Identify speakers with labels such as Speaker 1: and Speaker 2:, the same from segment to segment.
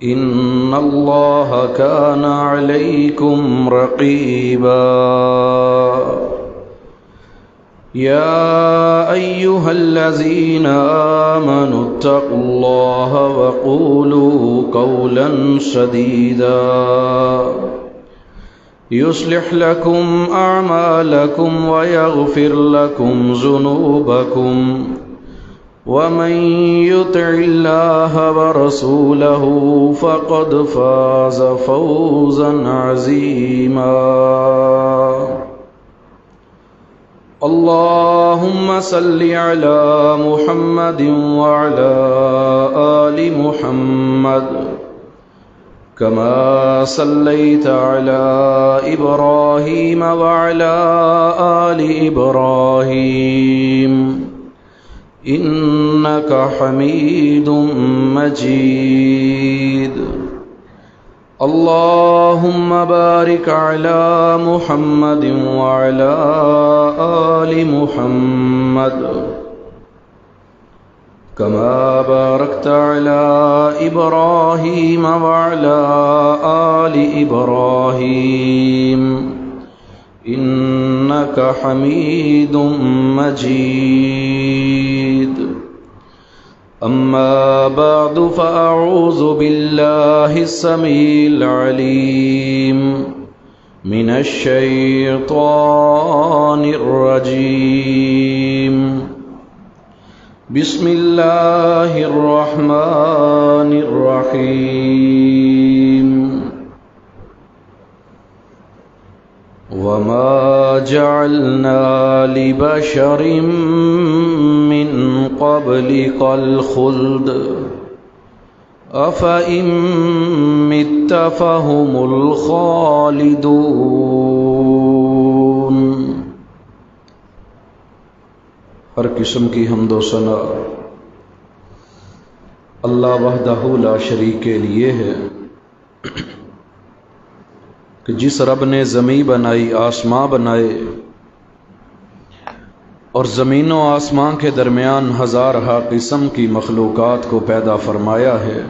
Speaker 1: إن الله كان عليكم رقيبا يا أيها الذين آمنوا اتقوا الله وقولوا قولا سديدا يصلح لكم أعمالكم ويغفر لكم ذنوبكم ومن يطع الله ورسوله فقد فاز فوزا عظيما اللهم صل على محمد وعلى آل محمد كما صليت على إبراهيم وعلى آل إبراهيم إنك حميد مجيد اللهم بارك على محمد وعلى آل محمد كما باركت على إبراهيم وعلى آل إبراهيم إنك حميد مجيد أما بعد فأعوذ بالله السميع العليم من الشيطان الرجيم بسم الله الرحمن الرحيم وما جعلنا لبشر من قبلك الخلد أفإن مت فهم الخالدون۔ ہر قسم کی حمد و ثنا اللہ وحدہ لا شریک کے لیے ہے کہ جس رب نے زمین بنائی، آسماں بنائے اور زمین و آسمان کے درمیان ہزارہا قسم کی مخلوقات کو پیدا فرمایا ہے۔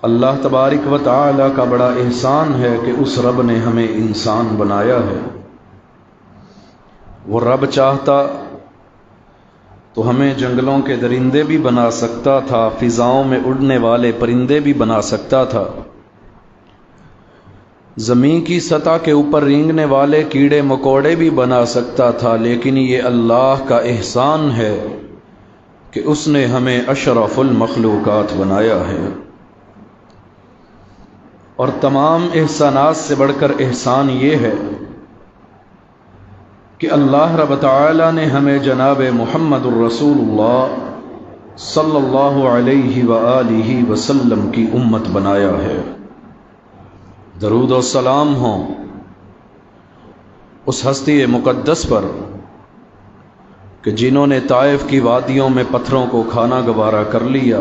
Speaker 1: اللہ تبارک و تعالی کا بڑا احسان ہے کہ اس رب نے ہمیں انسان بنایا ہے۔ وہ رب چاہتا تو ہمیں جنگلوں کے درندے بھی بنا سکتا تھا، فضاؤں میں اڑنے والے پرندے بھی بنا سکتا تھا، زمین کی سطح کے اوپر رینگنے والے کیڑے مکوڑے بھی بنا سکتا تھا، لیکن یہ اللہ کا احسان ہے کہ اس نے ہمیں اشرف المخلوقات بنایا ہے۔ اور تمام احسانات سے بڑھ کر احسان یہ ہے کہ اللہ رب تعالی نے ہمیں جناب محمد الرسول اللہ صلی اللہ علیہ وآلہ وسلم کی امت بنایا ہے۔ درود و سلام ہوں اس ہستی مقدس پر کہ جنہوں نے طائف کی وادیوں میں پتھروں کو کھانا گوارا کر لیا،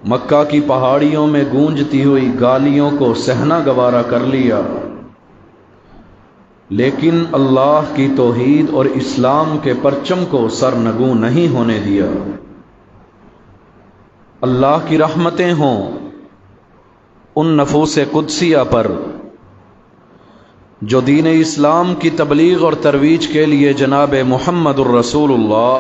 Speaker 1: مکہ کی پہاڑیوں میں گونجتی ہوئی گالیوں کو سہنا گوارا کر لیا، لیکن اللہ کی توحید اور اسلام کے پرچم کو سرنگوں نہیں ہونے دیا۔ اللہ کی رحمتیں ہوں ان نفوس قدسیہ پر جو دین اسلام کی تبلیغ اور ترویج کے لیے جناب محمد الرسول اللہ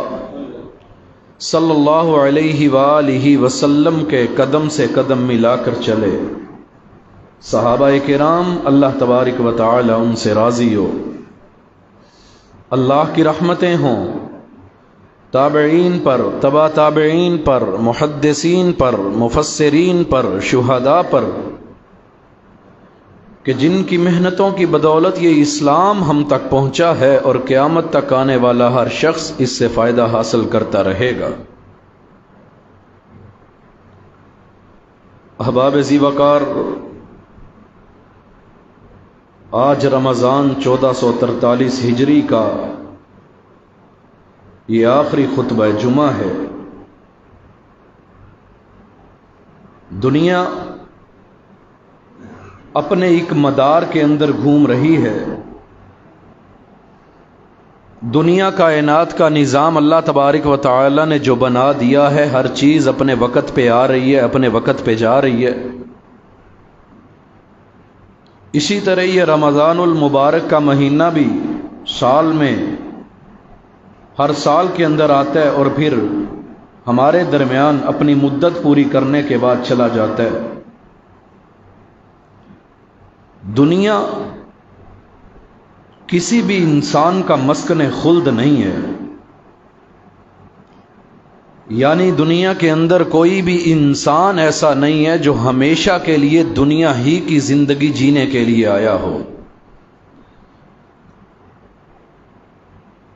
Speaker 1: صلی اللہ علیہ وآلہ وسلم کے قدم سے قدم ملا کر چلے۔ صحابہ کرام اللہ تبارک و تعالی ان سے راضی ہو۔ اللہ کی رحمتیں ہوں تابعین پر، تبع تابعین پر، محدثین پر، مفسرین پر، شہداء پر، کہ جن کی محنتوں کی بدولت یہ اسلام ہم تک پہنچا ہے اور قیامت تک آنے والا ہر شخص اس سے فائدہ حاصل کرتا رہے گا۔ احباب ذی وقار، آج رمضان 1443 ہجری کا یہ آخری خطبہ جمعہ ہے۔ دنیا اپنے ایک مدار کے اندر گھوم رہی ہے دنیا کائنات کا نظام اللہ تبارک و تعالی نے جو بنا دیا ہے، ہر چیز اپنے وقت پہ آ رہی ہے، اپنے وقت پہ جا رہی ہے۔ اسی طرح یہ رمضان المبارک کا مہینہ بھی سال میں ہر سال کے اندر آتا ہے اور پھر ہمارے درمیان اپنی مدت پوری کرنے کے بعد چلا جاتا ہے۔ دنیا کسی بھی انسان کا مسکن خلد نہیں ہے، یعنی دنیا کے اندر کوئی بھی انسان ایسا نہیں ہے جو ہمیشہ کے لیے دنیا ہی کی زندگی جینے کے لیے آیا ہو۔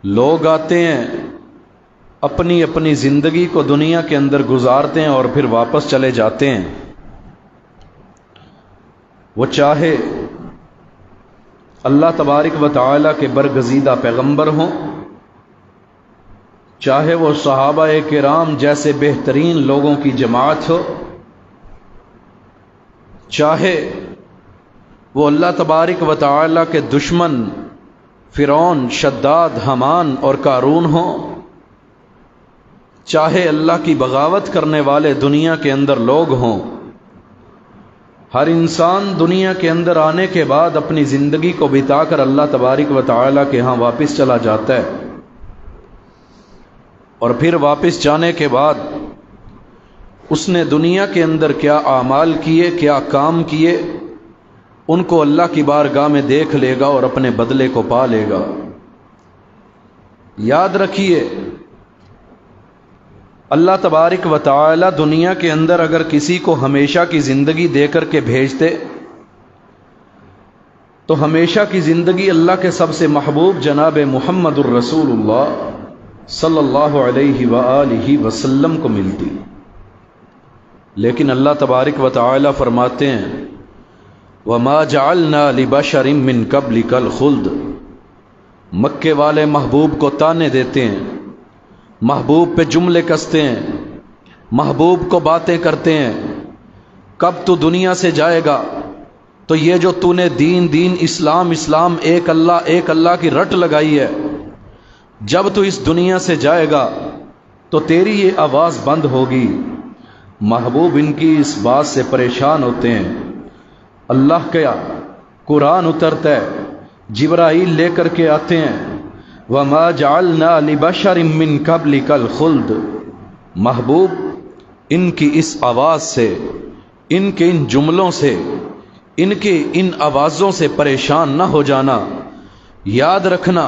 Speaker 1: لوگ آتے ہیں، اپنی اپنی زندگی کو دنیا کے اندر گزارتے ہیں اور پھر واپس چلے جاتے ہیں۔ وہ چاہے اللہ تبارک و تعالی کے برگزیدہ پیغمبر ہوں، چاہے وہ صحابہ کرام جیسے بہترین لوگوں کی جماعت ہو، چاہے وہ اللہ تبارک و تعالی کے دشمن فرعون، شداد، حامان اور قارون ہوں، چاہے اللہ کی بغاوت کرنے والے دنیا کے اندر لوگ ہوں، ہر انسان دنیا کے اندر آنے کے بعد اپنی زندگی کو بتا کر اللہ تبارک و تعالی کے ہاں واپس چلا جاتا ہے، اور پھر واپس جانے کے بعد اس نے دنیا کے اندر کیا اعمال کیے، کیا کام کیے، ان کو اللہ کی بارگاہ میں دیکھ لے گا اور اپنے بدلے کو پا لے گا۔ یاد رکھیے، اللہ تبارک و تعالی دنیا کے اندر اگر کسی کو ہمیشہ کی زندگی دے کر کے بھیجتے تو ہمیشہ کی زندگی اللہ کے سب سے محبوب جناب محمد الرسول اللہ صلی اللہ علیہ وآلہ وسلم کو ملتی، لیکن اللہ تبارک و تعالی فرماتے ہیں وَمَا جَعَلْنَا لِبَشَرٍ مِّن قَبْلِكَ الْخُلْدَ۔ مکے والے محبوب کو تانے دیتے ہیں، محبوب پہ جملے کستے ہیں، محبوب کو باتیں کرتے ہیں، کب تو دنیا سے جائے گا؟ تو یہ جو تو نے دین اسلام ایک اللہ کی رٹ لگائی ہے، جب تو اس دنیا سے جائے گا تو تیری یہ آواز بند ہوگی۔ محبوب ان کی اس بات سے پریشان ہوتے ہیں۔ اللہ کا قرآن اترتا ہے، جبرائیل لے کر کے آتے ہیں، وَمَا جَعَلْنَا لِبَشَرٍ مِّن قَبْلِكَ الْخُلْدَ۔ محبوب ان کی اس آواز سے، ان کے ان جملوں سے، ان کے ان آوازوں سے پریشان نہ ہو جانا۔ یاد رکھنا،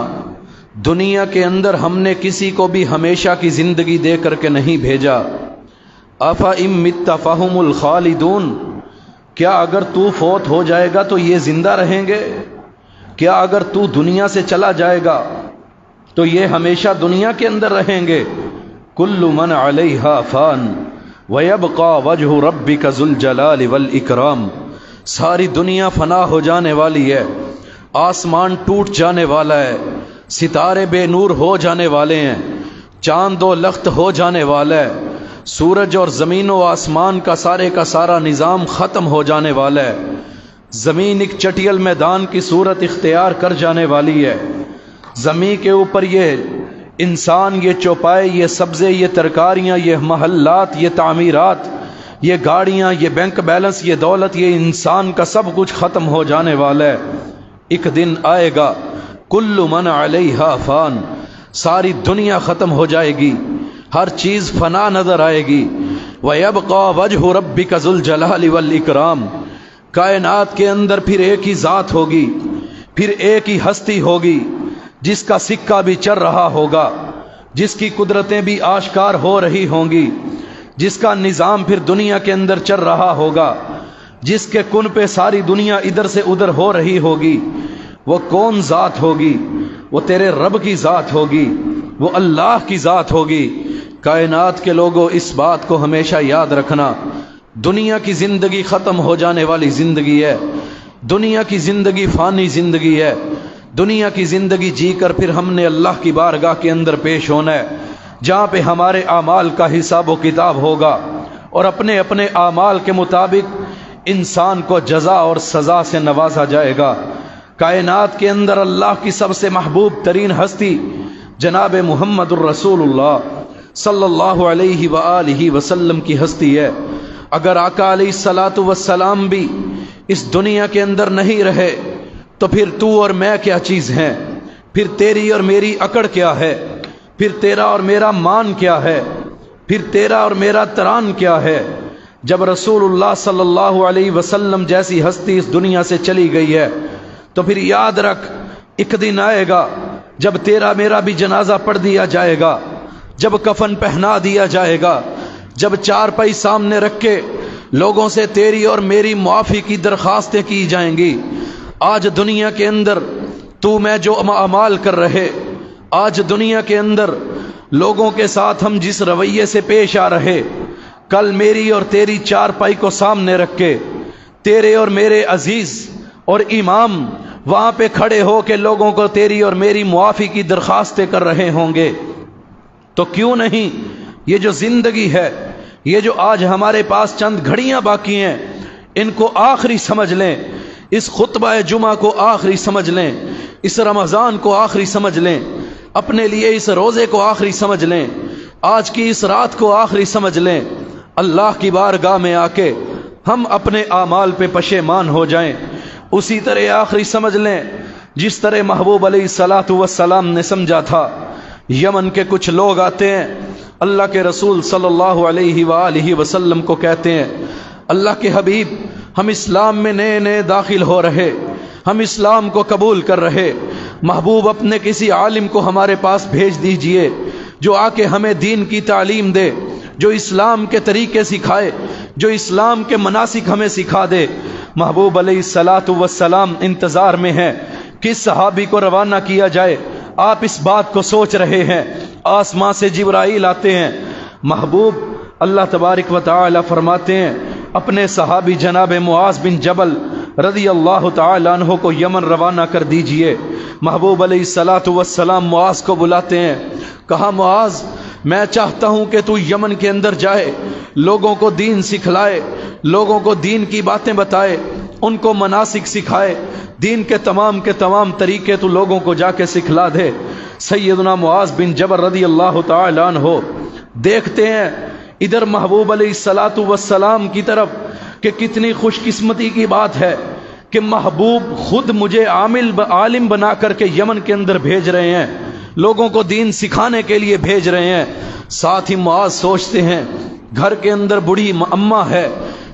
Speaker 1: دنیا کے اندر ہم نے کسی کو بھی ہمیشہ کی زندگی دے کر کے نہیں بھیجا۔ أَفَإِن مِّتَّ فَهُمُ الْخَالِدُونَ۔ کیا اگر تو فوت ہو جائے گا تو یہ زندہ رہیں گے؟ کیا اگر تو دنیا سے چلا جائے گا تو یہ ہمیشہ دنیا کے اندر رہیں گے؟ كُلُّ مَنْ عَلَيْهَا فَانٍ وَيَبْقَى وَجْهُ رَبِّكَ ذُو الْجَلَالِ وَالْإِكْرَامِ۔ ساری دنیا فنا ہو جانے والی ہے، آسمان ٹوٹ جانے والا ہے، ستارے بے نور ہو جانے والے ہیں، چاند و لخت ہو جانے والا ہے، سورج اور زمین و آسمان کا سارا نظام ختم ہو جانے والا ہے، زمین ایک چٹیل میدان کی صورت اختیار کر جانے والی ہے، زمین کے اوپر یہ انسان، یہ چوپائے، یہ سبزے، یہ ترکاریاں، یہ محلات، یہ تعمیرات، یہ گاڑیاں، یہ بینک بیلنس، یہ دولت، یہ انسان کا سب کچھ ختم ہو جانے والا ہے۔ ایک دن آئے گا، کل من علیہا فان، ساری دنیا ختم ہو جائے گی، ہر چیز فنا نظر آئے گی۔ وَيَبْقَى وَجْهُ رَبِّكَ ذُو الْجَلَالِ وَالْإِكْرَامِ۔ کائنات کے اندر پھر ایک ہی ذات ہوگی، پھر ایک ہی ہستی ہوگی، جس کا سکہ بھی چل رہا ہوگا، جس کی قدرتیں بھی آشکار ہو رہی ہوں گی، جس کا نظام پھر دنیا کے اندر چل رہا ہوگا، جس کے کن پہ ساری دنیا ادھر سے ادھر ہو رہی ہوگی۔ وہ کون ذات ہوگی؟ وہ تیرے رب کی ذات ہوگی، وہ اللہ کی ذات ہوگی۔ کائنات کے لوگوں، اس بات کو ہمیشہ یاد رکھنا، دنیا کی زندگی ختم ہو جانے والی زندگی ہے، دنیا کی زندگی فانی زندگی ہے، دنیا کی زندگی جی کر پھر ہم نے اللہ کی بارگاہ کے اندر پیش ہونا ہے، جہاں پہ ہمارے اعمال کا حساب و کتاب ہوگا، اور اپنے اپنے اعمال کے مطابق انسان کو جزا اور سزا سے نوازا جائے گا۔ کائنات کے اندر اللہ کی سب سے محبوب ترین ہستی جناب محمد الرسول اللہ صلی اللہ علیہ وآلہ وسلم کی ہستی ہے۔ اگر آقا علیہ الصلاۃ والسلام بھی اس دنیا کے اندر نہیں رہے تو پھر تو اور میں کیا چیز ہیں؟ پھر تیری اور میری اکڑ کیا ہے؟ پھر تیرا اور میرا مان کیا ہے؟ پھر تیرا اور میرا تران کیا ہے؟ جب رسول اللہ صلی اللہ علیہ وسلم جیسی ہستی اس دنیا سے چلی گئی ہے تو پھر یاد رکھ ایک دن آئے گا جب تیرا میرا بھی جنازہ پڑھ دیا جائے گا، جب کفن پہنا دیا جائے گا، جب چارپائی سامنے رکھ کے لوگوں سے تیری اور میری معافی کی درخواستیں کی جائیں گی۔ آج دنیا کے اندر تو میں جو اعمال کر رہے، آج دنیا کے اندر لوگوں کے ساتھ ہم جس رویے سے پیش آ رہے، کل میری اور تیری چارپائی کو سامنے رکھ کے تیرے اور میرے عزیز اور امام وہاں پہ کھڑے ہو کے لوگوں کو تیری اور میری معافی کی درخواستیں کر رہے ہوں گے۔ تو کیوں نہیں یہ جو زندگی ہے، یہ جو آج ہمارے پاس چند گھڑیاں باقی ہیں، ان کو آخری سمجھ لیں، اس خطبہ جمعہ کو آخری سمجھ لیں، اس رمضان کو آخری سمجھ لیں، اپنے لیے اس روزے کو آخری سمجھ لیں، آج کی اس رات کو آخری سمجھ لیں۔ اللہ کی بارگاہ میں آ کے ہم اپنے اعمال پہ پشیمان ہو جائیں، اسی طرح آخری سمجھ لیں جس طرح محبوب علیہ الصلاۃ والسلام نے سمجھا تھا۔ یمن کے کچھ لوگ آتے ہیں، اللہ کے رسول صلی اللہ علیہ وآلہ وسلم کو کہتے ہیں، اللہ کے حبیب ہم اسلام میں نئے نئے داخل ہو رہے، ہم اسلام کو قبول کر رہے، محبوب اپنے کسی عالم کو ہمارے پاس بھیج دیجئے جو آ کے ہمیں دین کی تعلیم دے، جو اسلام کے طریقے سکھائے، جو اسلام کے مناسک ہمیں سکھا دے۔ محبوب علیہ الصلاۃ والسلام انتظار میں ہیں کس صحابی کو روانہ کیا جائے۔ آپ اس بات کو سوچ رہے ہیں، آسمان سے جبرائیل آتے ہیں، محبوب اللہ تبارک و تعالی فرماتے ہیں اپنے صحابی جناب معاذ بن جبل رضی اللہ تعالی عنہ کو یمن روانہ کر دیجئے۔ محبوب علیہ الصلاۃ والسلام معاذ کو بلاتے ہیں، کہا معاذ میں چاہتا ہوں کہ تو یمن کے اندر جائے، لوگوں کو دین سکھلائے، لوگوں کو دین کی باتیں بتائے، ان کو مناسک سکھائے، دین کے تمام طریقے تو لوگوں کو جا کے سکھلا دے۔ سیدنا معاذ بن جبل رضی اللہ تعالی عنہ دیکھتے ہیں ادھر محبوب علیہ الصلاۃ والسلام کی طرف کہ کتنی خوش قسمتی کی بات ہے کہ محبوب خود مجھے عالم بنا کر کے یمن کے اندر بھیج رہے ہیں، لوگوں کو دین سکھانے کے لیے بھیج رہے ہیں۔ ساتھ ہی معاذ سوچتے ہیں گھر کے اندر بڑھی اماں ہے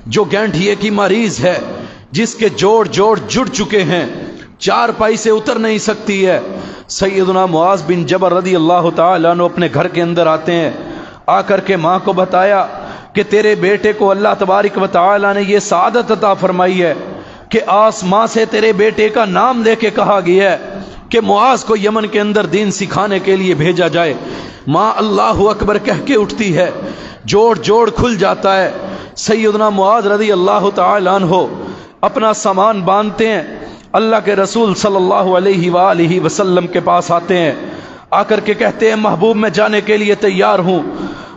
Speaker 1: جو گینٹھیے کی مریض ہے، جس کے جوڑ جڑ چکے ہیں، چار پائی سے اتر نہیں سکتی ہے۔ سیدنا معاذ بن جبل رضی اللہ تعالیٰ عنہ اپنے گھر کے اندر آتے ہیں، آ کر کے ماں کو بتایا کہ تیرے بیٹے کو اللہ تبارک و تعالیٰ نے یہ سعادت عطا فرمائی ہے کہ آسمان سے تیرے بیٹے کا نام لے کے کہا گیا ہے کہ معاذ کو یمن کے اندر دین سکھانے کے لیے بھیجا جائے۔ ماں اللہ اکبر کہہ کے اٹھتی ہے، جوڑ کھل جاتا ہے۔ سیدنا معاذ رضی اللہ تعالی عنہ اپنا سامان باندھتے ہیں، اللہ کے رسول صلی اللہ علیہ وآلہ وسلم کے پاس آتے ہیں، آ کر کے کہتے ہیں محبوب میں جانے کے لیے تیار ہوں۔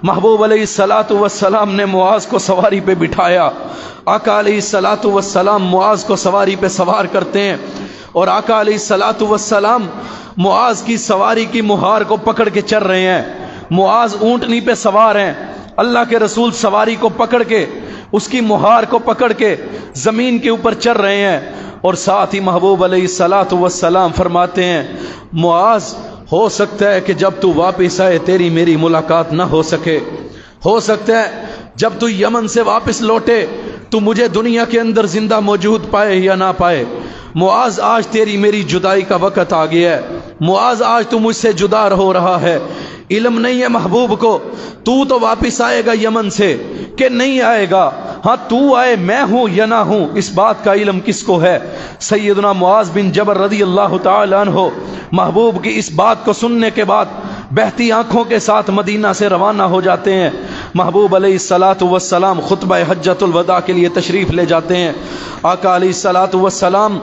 Speaker 1: محبوب علیہ الصلاۃ والسلام نے معاذ کو سواری پہ بٹھایا، آقا علیہ الصلاۃ والسلام معاذ کو سواری پہ سوار کرتے ہیں، اور آقا علیہ الصلاۃ والسلام معاذ کی سواری کی مہار کو پکڑ کے چل رہے ہیں۔ معاذ اونٹنی پہ سوار ہیں، اللہ کے رسول سواری کو پکڑ کے اس کی مہار کو پکڑ کے زمین کے اوپر چل رہے ہیں، اور ساتھ ہی محبوب علیہ الصلاۃ والسلام فرماتے ہیں معاذ ہو سکتا ہے کہ جب تو واپس آئے تیری میری ملاقات نہ ہو سکے، ہو سکتا ہے جب تو یمن سے واپس لوٹے تو مجھے دنیا کے اندر زندہ موجود پائے یا نہ پائے۔ معاذ آج تیری میری جدائی کا وقت آ گیا ہے، معاذ آج تو مجھ سے جدا ہو رہا ہے۔ علم نہیں ہے محبوب کو تو واپس آئے گا یمن سے کہ نہیں آئے گا، ہاں تو آئے میں ہوں یا نہ ہوں اس بات کا علم کس کو ہے۔ سیدنا معاذ بن جبل رضی اللہ تعالی عنہ محبوب کی اس بات کو سننے کے بعد بہتی آنکھوں کے ساتھ مدینہ سے روانہ ہو جاتے ہیں۔ محبوب علیہ الصلاۃ والسلام خطبہ حجۃ الوداع کے لیے تشریف لے جاتے ہیں۔ آقا علیہ الصلاۃ والسلام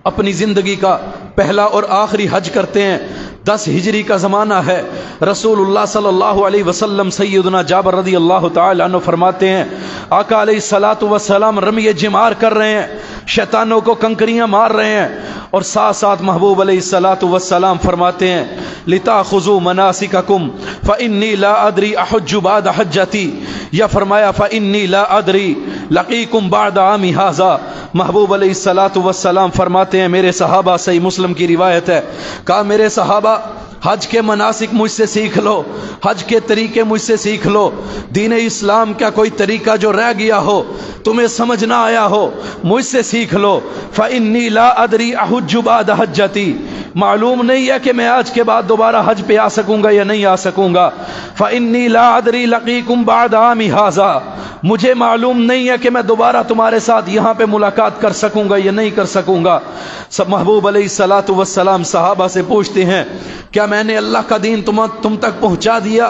Speaker 1: اپنی زندگی کا پہلا اور آخری حج کرتے ہیں۔ 10 ہجری کا زمانہ ہے۔ رسول اللہ صلی اللہ علیہ وسلم سیدنا جابر رضی اللہ تعالی عنہ فرماتے ہیں آقا علیہ الصلوۃ والسلام رمی جمار کر رہے ہیں، شیطانوں کو کنکریاں مار رہے ہیں، اور ساتھ ساتھ محبوب علیہ الصلوۃ والسلام فرماتے ہیں لتاخذوا مناسککم فانی لا ادری احج بعد حجتی، یا فرمایا فانی لا ادری لقیکم بعد عامی ھذا۔ محبوب علیہ الصلوۃ والسلام فرماتے ہیں میرے صحابہ، صحیح مسلم کی روایت ہے، کہا میرے صحابہ حج کے مناسک مجھ سے سیکھ لو، حج کے طریقے مجھ سے سیکھ لو، دین اسلام کا کوئی طریقہ جو رہ گیا ہو تمہیں سمجھ نہ آیا ہو مجھ سے سیکھ لو۔ فإنی لا ادری احج بعد حجتی، معلوم نہیں ہے کہ میں آج کے بعد دوبارہ حج پہ آ سکوں گا یا نہیں آ سکوں گا۔ فإنی لا ادری لقیکم بعد عامی ھذا، مجھے معلوم نہیں ہے کہ میں دوبارہ تمہارے ساتھ یہاں پہ ملاقات کر سکوں گا یا نہیں کر سکوں گا۔ سب محبوب علیہ الصلوۃ والسلام صحابہ سے پوچھتے ہیں کیا میں نے اللہ کا دین تم تک پہنچا دیا؟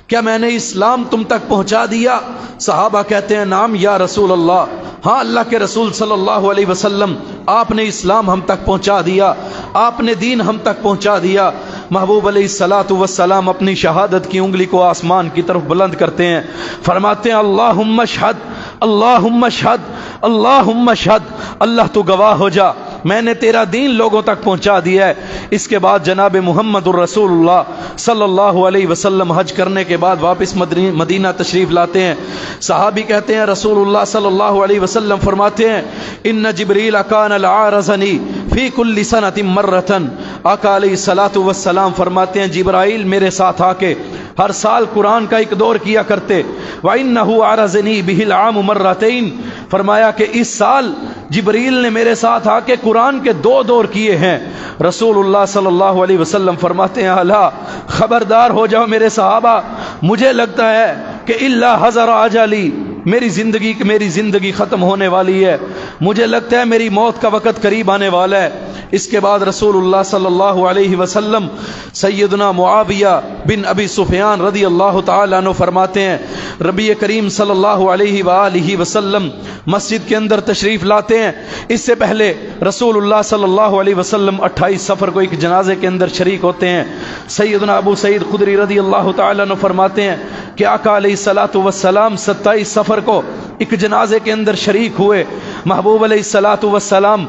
Speaker 1: کیا میں نے اسلام تم تک پہنچا دیا؟ صحابہ کہتے ہیں نعم یا رسول اللہ، ہاں اللہ کے رسول صلی اللہ علیہ وسلم آپ نے اسلام ہم تک پہنچا دیا، آپ نے دین ہم تک پہنچا دیا۔ محبوب علیہ الصلوۃ والسلام اپنی شہادت کی انگلی کو آسمان کی طرف بلند کرتے ہیں، فرماتے ہیں اللہم اشہد، اللہم اشہد، اللہم اشہد، اللہ تو گواہ ہو جا میں نے تیرا دین لوگوں تک پہنچا دیا ہے۔ اس کے بعد جناب محمد الرسول اللہ صلی اللہ علیہ وسلم حج کرنے کے بعد واپس مدینہ تشریف لاتے ہیں۔ صحابی کہتے ہیں رسول اللہ صلی اللہ علیہ وسلم فرماتے ہیں ان جبریل کان العارضنی فی کل سنۃ مرۃ، آقا علیہ الصلوۃ والسلام فرماتے ہیں جبرائیل میرے ساتھ آ کے ہر سال قرآن کا ایک دور کیا کرتے، وَإِنَّهُ عَرَضَنِي بِهِ الْعَامُ مَرَّتَيْنِ، فرمایا کہ اس سال جبریل نے میرے ساتھ آ کے قرآن کے 2 دور کیے ہیں۔ رسول اللہ صلی اللہ علیہ وسلم فرماتے ہیں الا خبردار ہو جاؤ میرے صحابہ، مجھے لگتا ہے کہ الا حضر اجلی، میری زندگی ختم ہونے والی ہے، مجھے لگتا ہے میری موت کا وقت قریب آنے والا ہے۔ اس کے بعد رسول اللہ صلی اللہ علیہ وسلم سیدنا معاویہ بن ابی سفیان رضی اللہ تعالیٰ عنہ فرماتے ہیں ربی کریم صلی اللہ علیہ وآلہ وسلم مسجد کے اندر تشریف لاتے ہیں۔ اس سے پہلے رسول اللہ صلی اللہ علیہ وسلم 28 سفر کو ایک جنازے کے اندر شریک ہوتے ہیں۔ سیدنا ابو سعید خدری رضی اللہ تعالیٰ عنہ فرماتے ہیں کہ آقا علیہ الصلوۃ والسلام 27 سفر کو ایک جنازے کے اندر شریک ہوئے۔ محبوب علیہ الصلوۃ والسلام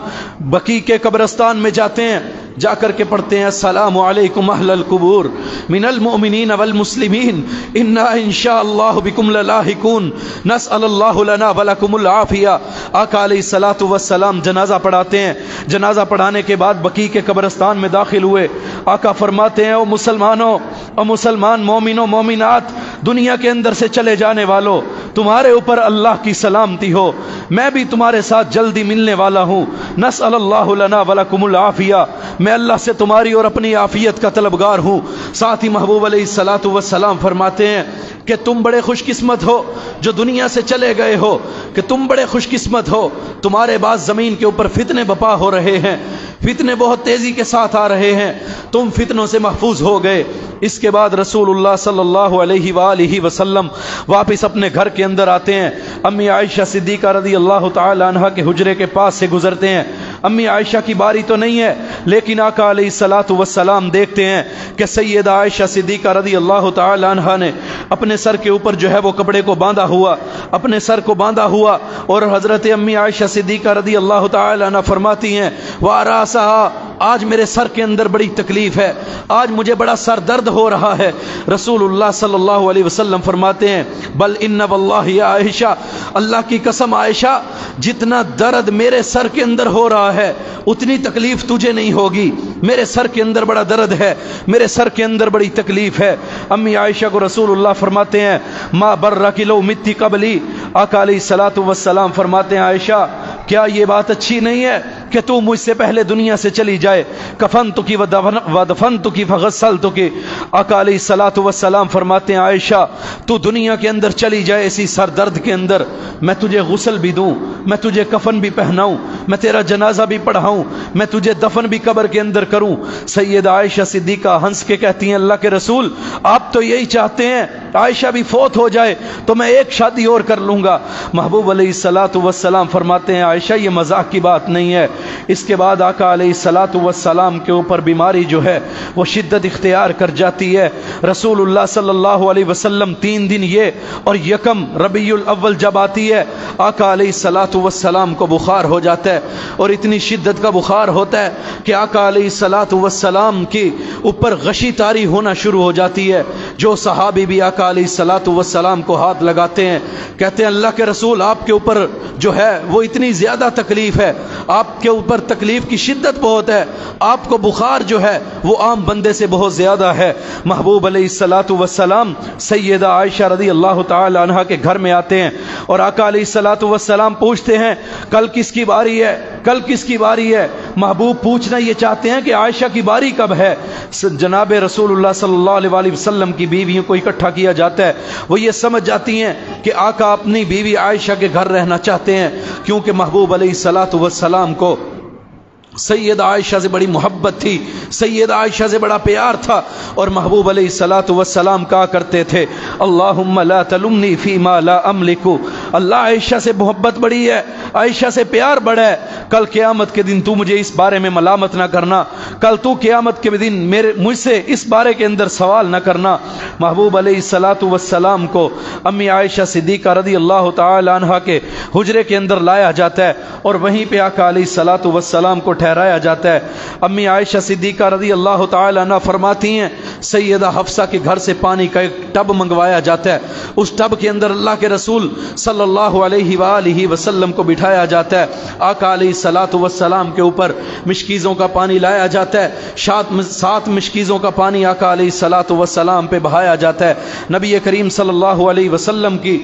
Speaker 1: بقیع کے قبرستان میں جاتے ہیں، جا کر کے پڑھتے ہیں السلام علیکم اہل القبور من المؤمنین والمسلمین انا انشاء اللہ بکم للاحقون نسأل اللہ لنا ولکم العافیہ۔ آقا علیہ الصلوۃ والسلام جنازہ پڑھاتے ہیں، جنازہ پڑھانے کے بعد بقیع کے قبرستان میں داخل ہوئے۔ آقا فرماتے ہیں او مسلمانوں، او مسلمان مومنوں مومنات، دنیا کے اندر سے چلے جانے والوں، تمہارے اوپر اللہ کی سلامتی ہو، میں بھی تمہارے ساتھ جلدی ملنے والا ہوں۔ نسأل اللہ لنا ولکم العافیہ، میں اللہ سے تمہاری اور اپنی عافیت کا طلبگار ہوں۔ ساتھ ہی محبوب علیہ الصلوۃ والسلام فرماتے ہیں کہ تم بڑے خوش قسمت ہو جو دنیا سے چلے گئے ہو، کہ تم بڑے خوش قسمت ہو، تمہارے بعد زمین کے اوپر فتنے بپا ہو رہے ہیں، فتنے بہت تیزی کے ساتھ آ رہے ہیں، تم فتنوں سے محفوظ ہو گئے۔ اس کے بعد رسول اللہ صلی اللہ علیہ وآلہ وسلم واپس اپنے گھر کے اندر آتے ہیں۔ امی عائشہ صدیقہ رضی اللہ تعالی عنہا کے حجرے کے پاس سے گزرتے ہیں۔ امی عائشہ کی باری تو نہیں ہے، لیکن آقا علیہ الصلوۃ والسلام دیکھتے ہیں کہ سیدہ عائشہ صدیقہ رضی اللہ تعالی عنہا نے اپنے سر کے اوپر جو ہے وہ کپڑے کو باندھا ہوا، اپنے سر کو باندھا ہوا، اور حضرت امی عائشہ صدیقہ رضی اللہ تعالی عنہا فرماتی ہیں وَرَاسَهَا، آج میرے سر کے اندر بڑی تکلیف ہے، آج مجھے بڑا سر درد ہو رہا ہے۔ رسول اللہ صلی اللہ علیہ وسلم فرماتے ہیں بل ان واللہ یا عائشہ، اللہ کی قسم عائشہ، جتنا درد میرے سر کے اندر ہو رہا ہے اتنی تکلیف تجھے نہیں ہوگی، میرے سر کے اندر بڑا درد ہے، میرے سر کے اندر بڑی تکلیف ہے۔ امی عائشہ کو رسول اللہ فرماتے ہیں ما برک لو متی قبلی، آقا علیہ الصلوۃ والسلام فرماتے ہیں عائشہ کیا یہ بات اچھی نہیں ہے کہ تو مجھ سے پہلے دنیا سے چلی جائے؟ کفنتک ودفنتک فغسلتک، آقا علیہ الصلوۃ والسلام فرماتے ہیں عائشہ تو دنیا کے اندر چلی جائے اسی سر درد کے اندر، میں تجھے غسل بھی دوں، میں تجھے کفن بھی پہناؤں، میں تیرا جنازہ بھی پڑھاؤں، میں تجھے دفن بھی قبر کے اندر کروں۔ سیدہ عائشہ صدیقہ ہنس کے کہتی ہیں اللہ کے رسول آپ تو یہی چاہتے ہیں، عائشہ بھی فوت ہو جائے تو میں ایک شادی اور کر لوں گا۔ محبوب علیہ الصلوۃ والسلام فرماتے ہیں عائشہ یہ مذاق کی بات نہیں ہے۔ اس کے بعد آقا علیہ الصلوۃ والسلام کے اوپر بیماری جو ہے وہ شدت اختیار کر جاتی ہے۔ رسول اللہ صلی اللہ علیہ وسلم 3 دن یہ اور یکم ربیع الاول جب آتی ہے آقا علیہ الصلوۃ والسلام کو بخار ہو جاتا ہے، اور اتنی شدت کا بخار ہوتا ہے کہ آقا علیہ الصلوۃ والسلام کی اوپر غشی طاری ہونا شروع ہو جاتی ہے۔ جو صحابی بھی آقا علیہ الصلوۃ والسلام کو ہاتھ لگاتے ہیں کہتے ہیں اللہ کے رسول آپ کے اوپر جو ہے وہ اتنی زیادہ تکلیف ہے، آپ کے اوپر تکلیف کی شدت بہت ہے، آپ کو بخار جو ہے وہ عام بندے سے بہت زیادہ ہے۔ محبوب علیہ الصلوۃ والسلام سیدہ عائشہ رضی اللہ تعالی عنہا کے گھر میں آتے ہیں اور آقا علیہ الصلوۃ والسلام پوچھتے ہیں کل کس کی باری ہے، کل کس کی باری ہے؟ محبوب پوچھنا یہ چاہتے ہیں کہ عائشہ کی باری کب ہے۔ جناب رسول اللہ صلی اللہ علیہ وسلم کی بیویوں کو اکٹھا کیا جاتا ہے، وہ یہ سمجھ جاتی ہیں کہ آقا اپنی بیوی عائشہ کے گھر رہنا چاہتے ہیں، کیونکہ محبوب علیہ الصلوۃ والسلام کو سیدہ عائشہ سے بڑی محبت تھی، سیدہ عائشہ سے بڑا پیار تھا، اور محبوب علیہ الصلوۃ والسلام کہا کرتے تھے اللہم لا تلمنی فیما لا املک، اللہ عائشہ سے محبت بڑی ہے، عائشہ سے پیار بڑا ہے، کل قیامت کے دن تو مجھے اس بارے میں ملامت نہ کرنا، کل تو قیامت کے دن مجھ سے اس بارے کے اندر سوال نہ کرنا۔ محبوب علیہ الصلوۃ والسلام کو امی عائشہ صدیقہ رضی اللہ تعالی عنہا کے حجرے کے اندر لایا جاتا ہے اور وہیں پہ آقا علیہ الصلوۃ والسلام کو ٹھہرایا جاتا ہے۔ امی عائشہ صدیقہ رضی اللہ تعالی عنہ فرماتی ہیں سیدہ حفصہ کے گھر سے پانی کا ایک ٹب منگوایا جاتا ہے، اس ٹب کے اندر اللہ کے رسول صلی اللہ علیہ وآلہ وسلم کو بٹھایا جاتا ہے، آقا علیہ الصلوۃ والسلام کے اوپر مشکیزوں کا پانی لایا جاتا ہے، 7 مشکیزوں کا پانی آقا علیہ الصلوۃ والسلام پہ بہایا جاتا ہے۔ نبی کریم صلی اللہ علیہ وسلم کی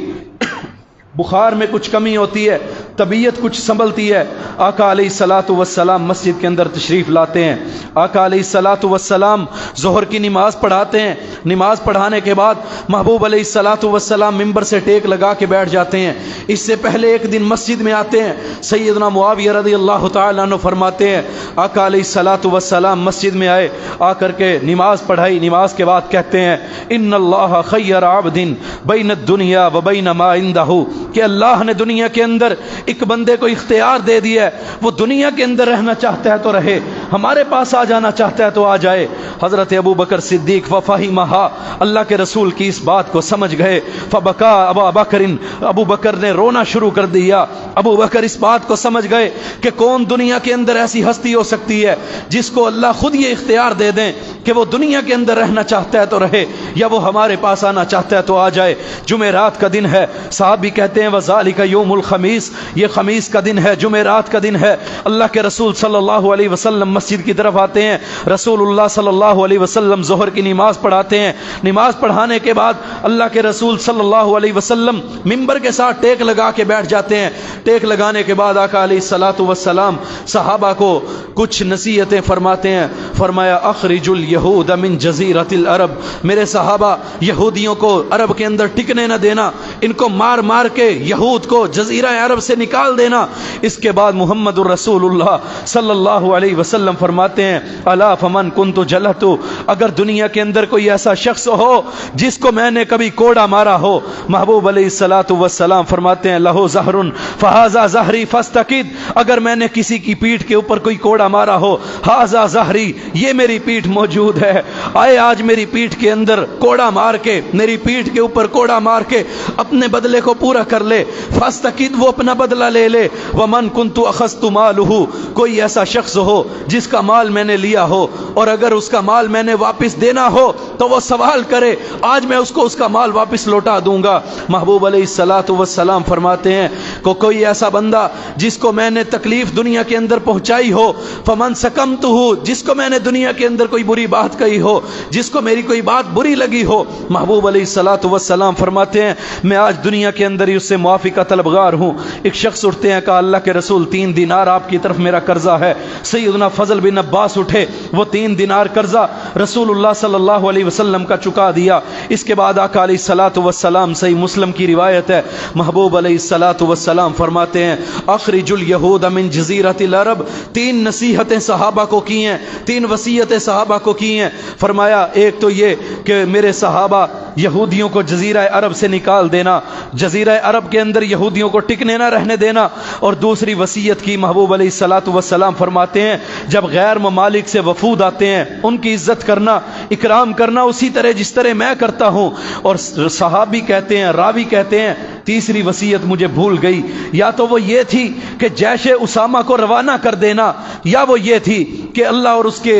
Speaker 1: بخار میں کچھ کمی ہوتی ہے، طبیعت کچھ سنبھلتی ہے، آقا علیہ الصلوۃ والسلام مسجد کے اندر تشریف لاتے ہیں، آقا علیہ الصلوۃ والسلام ظہر کی نماز پڑھاتے ہیں، نماز پڑھانے کے بعد محبوب علیہ الصلوۃ والسلام ممبر سے ٹیک لگا کے بیٹھ جاتے ہیں۔ اس سے پہلے ایک دن مسجد میں آتے ہیں، سیدنا معاویہ رضی اللہ تعالی عنہ فرماتے ہیں آقا علیہ الصلوۃ والسلام مسجد میں آئے، آ کر کے نماز پڑھائی، نماز کے بعد کہتے ہیں ان اللہ خیر عبد بین الدنیا و بین ما عنده، کہ اللہ نے دنیا کے اندر ایک بندے کو اختیار دے دیا ہے، وہ دنیا کے اندر رہنا چاہتا ہے تو رہے، ہمارے پاس آ جانا چاہتا ہے تو آ جائے۔ حضرت ابو بکر صدیق وفہمہا، اللہ کے رسول کی اس بات کو سمجھ گئے، فبکا ابو بکر، ابو بکر نے رونا شروع کر دیا۔ ابو بکر اس بات کو سمجھ گئے کہ کون دنیا کے اندر ایسی ہستی ہو سکتی ہے جس کو اللہ خود یہ اختیار دے دیں کہ وہ دنیا کے اندر رہنا چاہتا ہے تو رہے، یا وہ ہمارے پاس آنا چاہتا ہے تو آ جائے۔ جمعرات کا دن ہے، صحابی کہتے ہیں وذالک یوم الخمیس، یہ خمیس کا دن ہے، جمعرات کا دن ہے۔ اللہ کے رسول صلی اللہ علیہ وسلم مسجد کی طرف آتے ہیں، رسول اللہ صلی اللہ علیہ وسلم ظہر کی نماز پڑھاتے ہیں، نماز پڑھانے کے بعد اللہ کے رسول صلی اللہ علیہ وسلم ممبر کے ساتھ ٹیک لگا کے بیٹھ جاتے ہیں۔ ٹیک لگانے کے بعد آقا علیہ الصلوۃ والسلام صحابہ کو کچھ نصیحتیں فرماتے ہیں، فرمایا اخرج الیہود من جزیرۃ العرب، میرے صحابہ یہودیوں کو عرب کے اندر ٹکنے نہ دینا، ان کو مار مار کے یہود کو جزیرہ عرب سے نکال دینا۔ اس کے بعد محمد الرسول اللہ صلی اللہ علیہ وسلم فرماتے ہیں الا فمن کنت جلت، اگر دنیا کے اندر کوئی ایسا شخص ہو جس کو میں نے کبھی کوڑا مارا ہو، محبوب علیہ الصلوۃ والسلام فرماتے ہیں لہو زہر فہذا زہری فاستقد، اگر میں نے کسی کی پیٹھ کے اوپر کوئی کوڑا مارا ہو، ہذا زہری، یہ میری پیٹھ موجود ہے، آئے آج میری پیٹھ کے اندر کوڑا مار کے، میری پیٹھ کے اوپر کوڑا مار کے اپنے بدلے کو پورا کر لے، فاستقد، وہ اپنا بدلہ لے لے۔ ومن کنت اخذت مالہ، کوئی ایسا شخص ہو جس کا مال میں نے لیا ہو اور اگر اس کا مال میں نے واپس دینا ہو تو وہ سوال کرے، آج میں اس کو اس کا مال واپس لوٹا دوں گا۔ محبوب علیہ الصلوۃ والسلام فرماتے ہیں کہ کوئی ایسا بندہ جس کو میں نے تکلیف دنیا کے اندر پہنچائی ہو، فمن سکمتہ، جس کو میں نے دنیا کے اندر کوئی بری بات کہی ہو، جس کو میری کوئی بات بری لگی ہو، محبوب علیہ الصلوۃ والسلام فرماتے ہیں میں آج دنیا کے اندر ہی اس سے معافی کا طلبگار ہوں۔ ایک شخص اٹھتے ہیں، کہا اللہ کے رسول 3 دینار آپ کی طرف میرا قرضہ ہے۔ سیدنا فضل بن عباس اٹھے، وہ 3 دینار قرضہ رسول اللہ صلی اللہ علیہ وسلم کا چکا دیا۔ اس کے بعد آقا علیہ الصلوۃ والسلام، صحیح مسلم کی روایت ہے، محبوب علیہ الصلوۃ والسلام فرماتے ہیں اخرج الیہود من جزیرۃ العرب، 3 نصیحتیں صحابہ کو کی ہیں، 3 وصیتیں صحابہ کو کی ہیں۔ فرمایا ایک تو یہ کہ میرے صحابہ یہودیوں کو جزیرہ عرب سے نکال دینا، جزیرہ عرب کے اندر یہودیوں کو ٹکنے نہ رہنے دینا، اور دوسری وصیت کی محبوب علیہ الصلوۃ والسلام فرماتے ہیں جب غیر ممالک سے وفود آتے ہیں ان کی عزت کرنا، اکرام کرنا اسی طرح جس طرح میں کرتا ہوں۔ اور صحابی کہتے ہیں، راوی کہتے ہیں تیسری وصیت مجھے بھول گئی، یا تو وہ یہ تھی کہ جیش اسامہ کو روانہ کر دینا، یا وہ یہ تھی کہ اللہ اور اس کے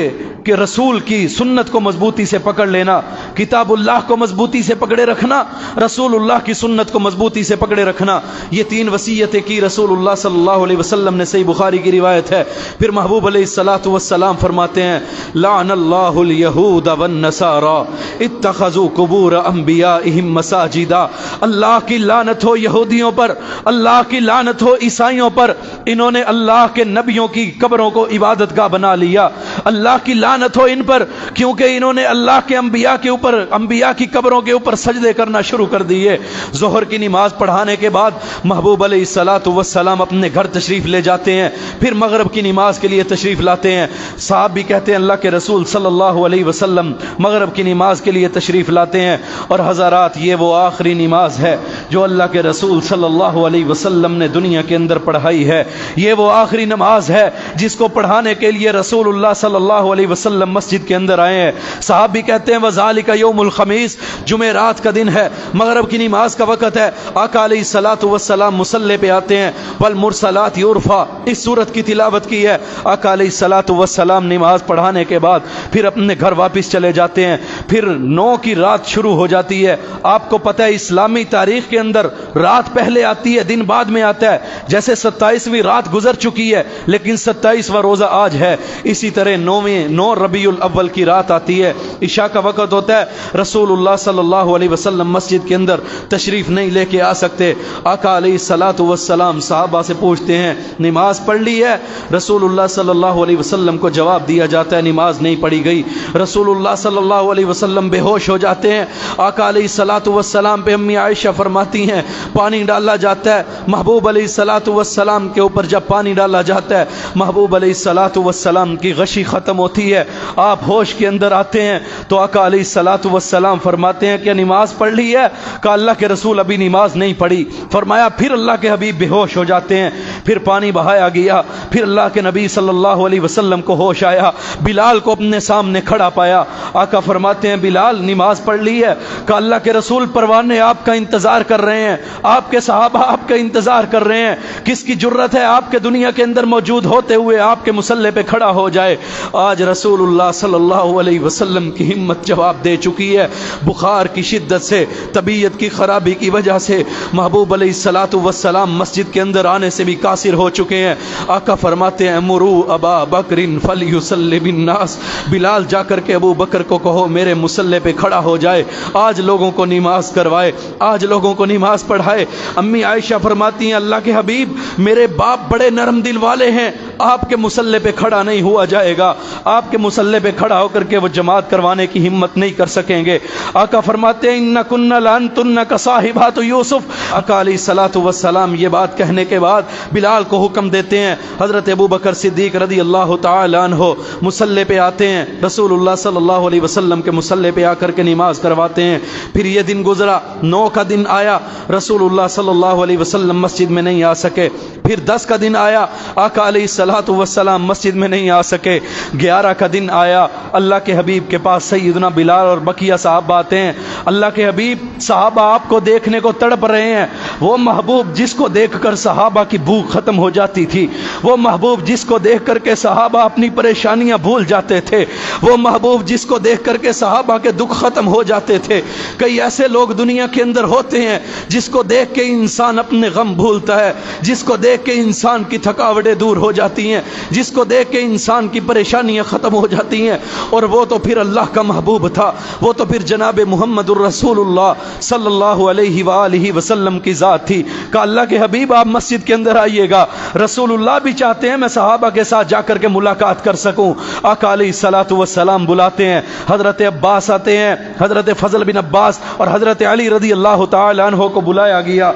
Speaker 1: رسول کی سنت کو مضبوطی سے پکڑ لینا، کتاب اللہ کو مضبوطی سے پکڑے رکھنا، رسول اللہ کی سنت کو مضبوطی سے پکڑے رکھنا۔ یہ 3 وصیتیں کی رسول اللہ صلی اللہ علیہ وسلم نے، صحیح بخاری کی روایت ہے۔ پھر محبوب علیہ الصلوۃ والسلام فرماتے ہیں لعن اللہ الیہود والنصارى اتخذوا قبور انبیائہم مساجدا، اللہ کی لعنت ہو یہودیوں پر، اللہ کی لعنت ہو عیسائیوں پر، انہوں نے اللہ کے نبیوں کی قبروں کو عبادت گاہ بنا لیا۔ اللہ کی لعنت ہو ان پر، کیونکہ انہوں نے اللہ کے انبیاء کے اوپر، انبیاء کی قبروں کے اوپر سجدے کرنا شروع کر دیے۔ ظہر کی نماز پڑھانے کے بعد محبوب علیہ الصلوۃ والسلام اپنے گھر تشریف لے جاتے ہیں، پھر مغرب کی نماز کے لیے تشریف لاتے ہیں۔ صاحب بھی کہتے ہیں اللہ کے رسول صلی اللہ علیہ وسلم مغرب کی نماز کے لیے تشریف لاتے ہیں، اور حضرات یہ وہ آخری نماز ہے جو اللہ کے رسول صلی اللہ علیہ وسلم نے دنیا کے اندر پڑھائی ہے۔ یہ وہ آخری نماز ہے جس کو پڑھانے کے لیے رسول اللہ صلی اللہ علیہ وسلم مسجد کے اندر آئے ہیں۔ صحابی کہتے ہیں وذالک یوم الخمیس، جمعرات کا دن ہے، مغرب کی نماز کا وقت ہے، آقا علیہ الصلوۃ والسلام مصلی پہ آتے ہیں، والمرسلات عرفا، اس سورت کی تلاوت کی ہے۔ آقا علیہ الصلوۃ والسلام نماز پڑھانے کے بعد پھر اپنے گھر واپس چلے جاتے ہیں۔ پھر 9 کی رات شروع ہو جاتی ہے۔ آپ کو پتہ ہے اسلامی تاریخ کے اندر رات پہلے آتی ہے، دن بعد میں آتا ہے۔ جیسے 27ویں رات گزر چکی ہے لیکن 27واں روزہ آج ہے، اسی طرح 9 ربیع الاول کی رات آتی ہے، عشاء کا وقت ہوتا ہے۔ رسول اللہ صلی اللہ علیہ وسلم مسجد کے اندر تشریف نہیں لے کے آ سکتے۔ آقا علیہ الصلوۃ والسلام صحابہ سے پوچھتے ہیں نماز پڑھ لی ہے؟ رسول اللہ صلی اللہ علیہ وسلم کو جواب دیا جاتا ہے نماز نہیں پڑھی گئی۔ رسول اللہ صلی اللہ علیہ وسلم بے ہوش ہو جاتے ہیں۔ آقا علیہ الصلوۃ والسلام پہ امی عائشہ فرماتی ہیں پانی ڈالا جاتا ہے، محبوب علیہ الصلوۃ والسلام کے اوپر جب پانی ڈالا جاتا ہے، محبوب علیہ الصلوۃ والسلام کی غشی ختم ہوتی ہے، آپ ہوش کے اندر آتے ہیں تو آقا علیہ الصلوۃ والسلام فرماتے ہیں کہ نماز پڑھ لی ہے؟ کہا اللہ کے رسول ابھی نماز نہیں پڑھی۔ فرمایا پھر اللہ کے حبیب بے ہوش ہو جاتے ہیں، پھر پانی بہایا گیا، پھر اللہ کے نبی صلی اللہ علیہ وسلم کو ہوش آیا، بلال کو اپنے سامنے کھڑا پایا۔ آقا فرماتے ہیں بلال نماز پڑھ لی ہے؟ کہا اللہ کے رسول پروانے آپ کا انتظار کر رہے ہیں، آپ کے صحابہ آپ کا انتظار کر رہے ہیں، کس کی جرت ہے آپ کے دنیا کے اندر موجود ہوتے ہوئے آپ کے مصلی پہ کھڑا ہو جائے؟ آج رسول اللہ صلی اللہ علیہ وسلم کی ہمت جواب دے چکی ہے۔ بخار کی شدت سے، طبیعت کی خرابی کی وجہ سے محبوب علیہ الصلوۃ والسلام مسجد کے اندر آنے سے بھی قاصر ہو چکے ہیں۔ آقا فرماتے ہیں مروا ابا بکر فلیصلی بالناس، بلال جا کر کے ابو بکر کو کہو میرے مصلی پہ کھڑا ہو جائے، آج لوگوں کو نماز کروائے، آج لوگوں کو نماز پڑھائے۔ امی عائشہ فرماتی ہیں اللہ کے حبیب میرے باپ بڑے نرم دل والے ہیں، آپ کے مصلی پہ کھڑا نہیں ہوا جائے گا، آپ کے مصلی پہ کھڑا ہو کر کے وہ جماعت کروانے کی ہمت نہیں کر سکیں گے۔ آقا فرماتے ہیں انکن لانتن کصاحبات یوسف۔ آقا علیہ الصلوۃ والسلام یہ بات کہنے کے بعد بلال کو حکم دیتے ہیں، حضرت ابو بکر صدیق رضی اللہ تعالی عنہ مصلی پہ آتے ہیں، رسول اللہ صلی اللہ علیہ وسلم کے مصلی پہ آ کر کے نماز کرواتے ہیں۔ پھر یہ دن گزرا، 9 کا دن آیا، رسول اللہ صلی اللہ علیہ وسلم مسجد میں نہیں آ سکے۔ پھر 10 کا دن آیا، آقا علیہ الصلوۃ والسلام مسجد میں نہیں آ سکے۔ 11 کا دن آیا، اللہ کے حبیب کے پاس سیدنا بلال اور بقیہ صحابہ آتے ہیں۔ اللہ کے حبیب صحابہ آپ کو دیکھنے کو تڑپ رہے ہیں، وہ محبوب جس کو دیکھ کر صحابہ کی بھوک ختم ہو جاتی تھی، وہ محبوب جس کو دیکھ کر کے صحابہ اپنی پریشانیاں بھول جاتے تھے، وہ محبوب جس کو دیکھ کر کے صحابہ کے دکھ ختم ہو جاتے تھے۔ کئی ایسے لوگ دنیا کے اندر ہوتے ہیں جس کو دیکھ کے انسان اپنے غم بھولتا ہے، جس کو دیکھ کے انسان کی تھکاوٹیں دور ہو جاتی ہیں، جس کو دیکھ کے انسان کی پریشانیاں ختم ہو جاتی ہیں، اور وہ تو پھر اللہ کا محبوب تھا، وہ تو پھر جناب محمد الرسول اللہ صلی اللہ علیہ وآلہ وسلم کی ذات تھی۔ کہ اللہ کے حبیب آپ مسجد کے اندر آئیے گا، رسول اللہ بھی چاہتے ہیں میں صحابہ کے ساتھ جا کر کے ملاقات کر سکوں۔ آقا علیہ الصلوۃ والسلام بلاتے ہیں، حضرت عباس آتے ہیں، حضرت فضل بن عباس اور حضرت علی رضی اللہ تعالی عنہ کو بلایا گیا۔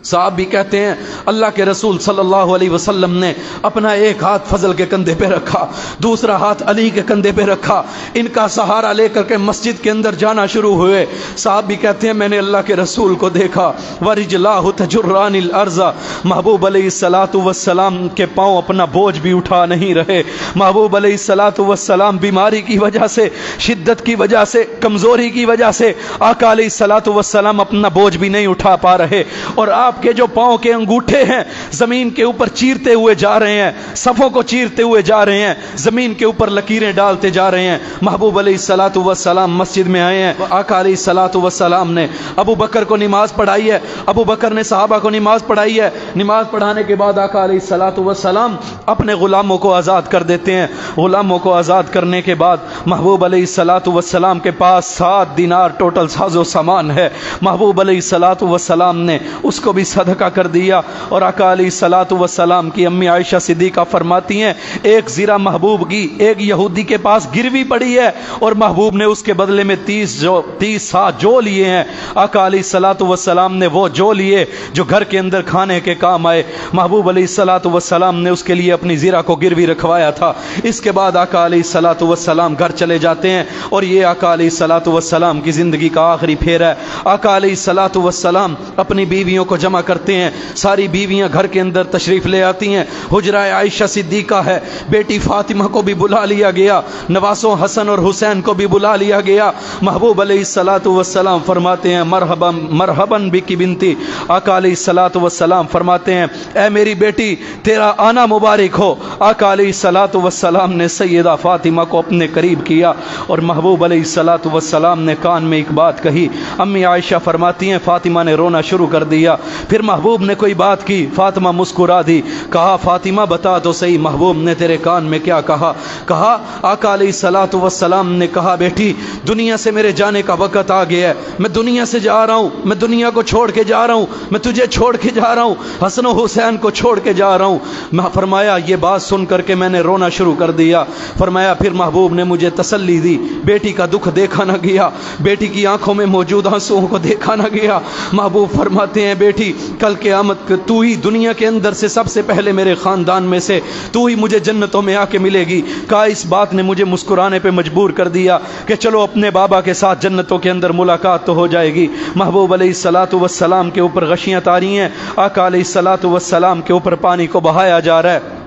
Speaker 1: صاحب بھی کہتے ہیں اللہ کے رسول صلی اللہ علیہ وسلم نے اپنا ایک ہاتھ فضل کے کندھے پہ رکھا، دوسرا ہاتھ علی کے کندھے پہ رکھا، ان کا سہارا لے کر کے مسجد کے اندر جانا شروع ہوئے۔ صاحب بھی کہتے ہیں میں نے اللہ کے رسول کو دیکھا، ورجلاہ تجران الارض، محبوب علیہ الصلوۃ والسلام کے پاؤں اپنا بوجھ بھی اٹھا نہیں رہے۔ محبوب علیہ الصلوۃ والسلام بیماری کی وجہ سے، شدت کی وجہ سے، کمزوری کی وجہ سے آقا علیہ الصلوۃ والسلام اپنا بوجھ بھی نہیں اٹھا پا رہے، اور آپ کے جو پاؤں کے انگوٹھے ہیں زمین کے اوپر چیرتے ہوئے جا رہے ہیں، صفوں کو چیرتے ہوئے جا رہے ہیں، زمین کے اوپر لکیریں ڈالتے جا رہے ہیں۔ محبوب علیہ الصلوۃ والسلام مسجد میں آئے ہیں، آقا علیہ الصلوۃ والسلام نے ابو بکر کو نماز پڑھائی ہے، ابو بکر نے صحابہ کو نماز پڑھائی ہے۔ نماز پڑھانے کے بعد آقا علیہ الصلوۃ والسلام اپنے غلاموں کو آزاد کر دیتے ہیں۔ غلاموں کو آزاد کرنے کے بعد محبوب علیہ الصلوۃ والسلام کے پاس 7 دینار ٹوٹل ساز و سامان ہے۔ محبوب علیہ الصلوۃ والسلام نے اس کو بھی صدقہ کر دیا، اور آقا علیہ الصلوۃ والسلام کی امی عائشہ صدیقہ فرماتی ہیں ایک زرہ محبوب کی ایک یہودی کے پاس گروی پڑی ہے، اور محبوب نے اس کے بدلے میں 30 سا جو لیے ہیں۔ آقا علیہ الصلوۃ والسلام نے وہ جو لیے جو گھر کے اندر کھانے کے کام آئے۔ محبوب علیہ الصلوۃ والسلام نے اس کے لیے اپنی زرہ کو گروی رکھوایا تھا۔ اس کے بعد آقا علیہ الصلوۃ والسلام گھر چلے جاتے ہیں، اور یہ آقا علیہ الصلوۃ والسلام کی زندگی کا آخری پھیرا ہے۔ آقا علیہ الصلوۃ والسلام اپنی بیویوں کو جمع کرتے ہیں، ساری بیویاں گھر کے اندر تشریف لے آتی ہیں۔ حجرہ عائشہ صدیقہ ہے، بیٹی فاطمہ کو بھی بلا لیا گیا، نواسوں حسن اور حسین کو بھی بلا لیا گیا۔ محبوب علیہ الصلوۃ والسلام فرماتے ہیں مرحبا مرحبا بکی بنتی۔ آقا علیہ الصلوۃ والسلام فرماتے ہیں اے میری بیٹی تیرا آنا مبارک ہو۔ آقا علیہ الصلوۃ والسلام نے سیدہ فاطمہ کو اپنے قریب کیا، اور محبوب علیہ الصلوۃ والسلام نے کان میں ایک بات کہی۔ امی عائشہ فرماتی ہیں فاطمہ نے رونا شروع کر دیا۔ پھر محبوب نے کوئی بات کی، فاطمہ مسکرا دی۔ کہا فاطمہ بتا تو صحیح محبوب نے تیرے کان میں کیا کہا؟ کہا آقا علیہ الصلوۃ والسلام نے کہا بیٹی دنیا سے میرے جانے کا وقت آ گیا ہے، میں دنیا سے جا رہا ہوں، میں دنیا کو چھوڑ کے جا رہا ہوں، میں تجھے چھوڑ کے جا رہا ہوں، حسن و حسین کو چھوڑ کے جا رہا ہوں۔ فرمایا یہ بات سن کر کے میں نے رونا شروع کر دیا۔ فرمایا پھر محبوب نے مجھے تسلی دی، بیٹی کا دکھ دیکھا نہ گیا، بیٹی کی آنکھوں میں موجود آنسوؤں کو دیکھا نہ گیا۔ محبوب فرماتے ہیں بیٹی کل قیامت تو ہی دنیا کے اندر سے سب سے پہلے میرے خاندان میں سے تو ہی مجھے جنتوں میں آ کے ملے گی۔ کہا اس بات نے مجھے مسکرانے پہ مجبور کر دیا کہ چلو اپنے بابا کے ساتھ جنتوں کے اندر ملاقات تو ہو جائے گی۔ محبوب علیہ الصلوۃ والسلام کے اوپر غشیاں تاری ہیں، آقا علیہ الصلوۃ والسلام کے اوپر پانی کو بہایا جا رہا ہے۔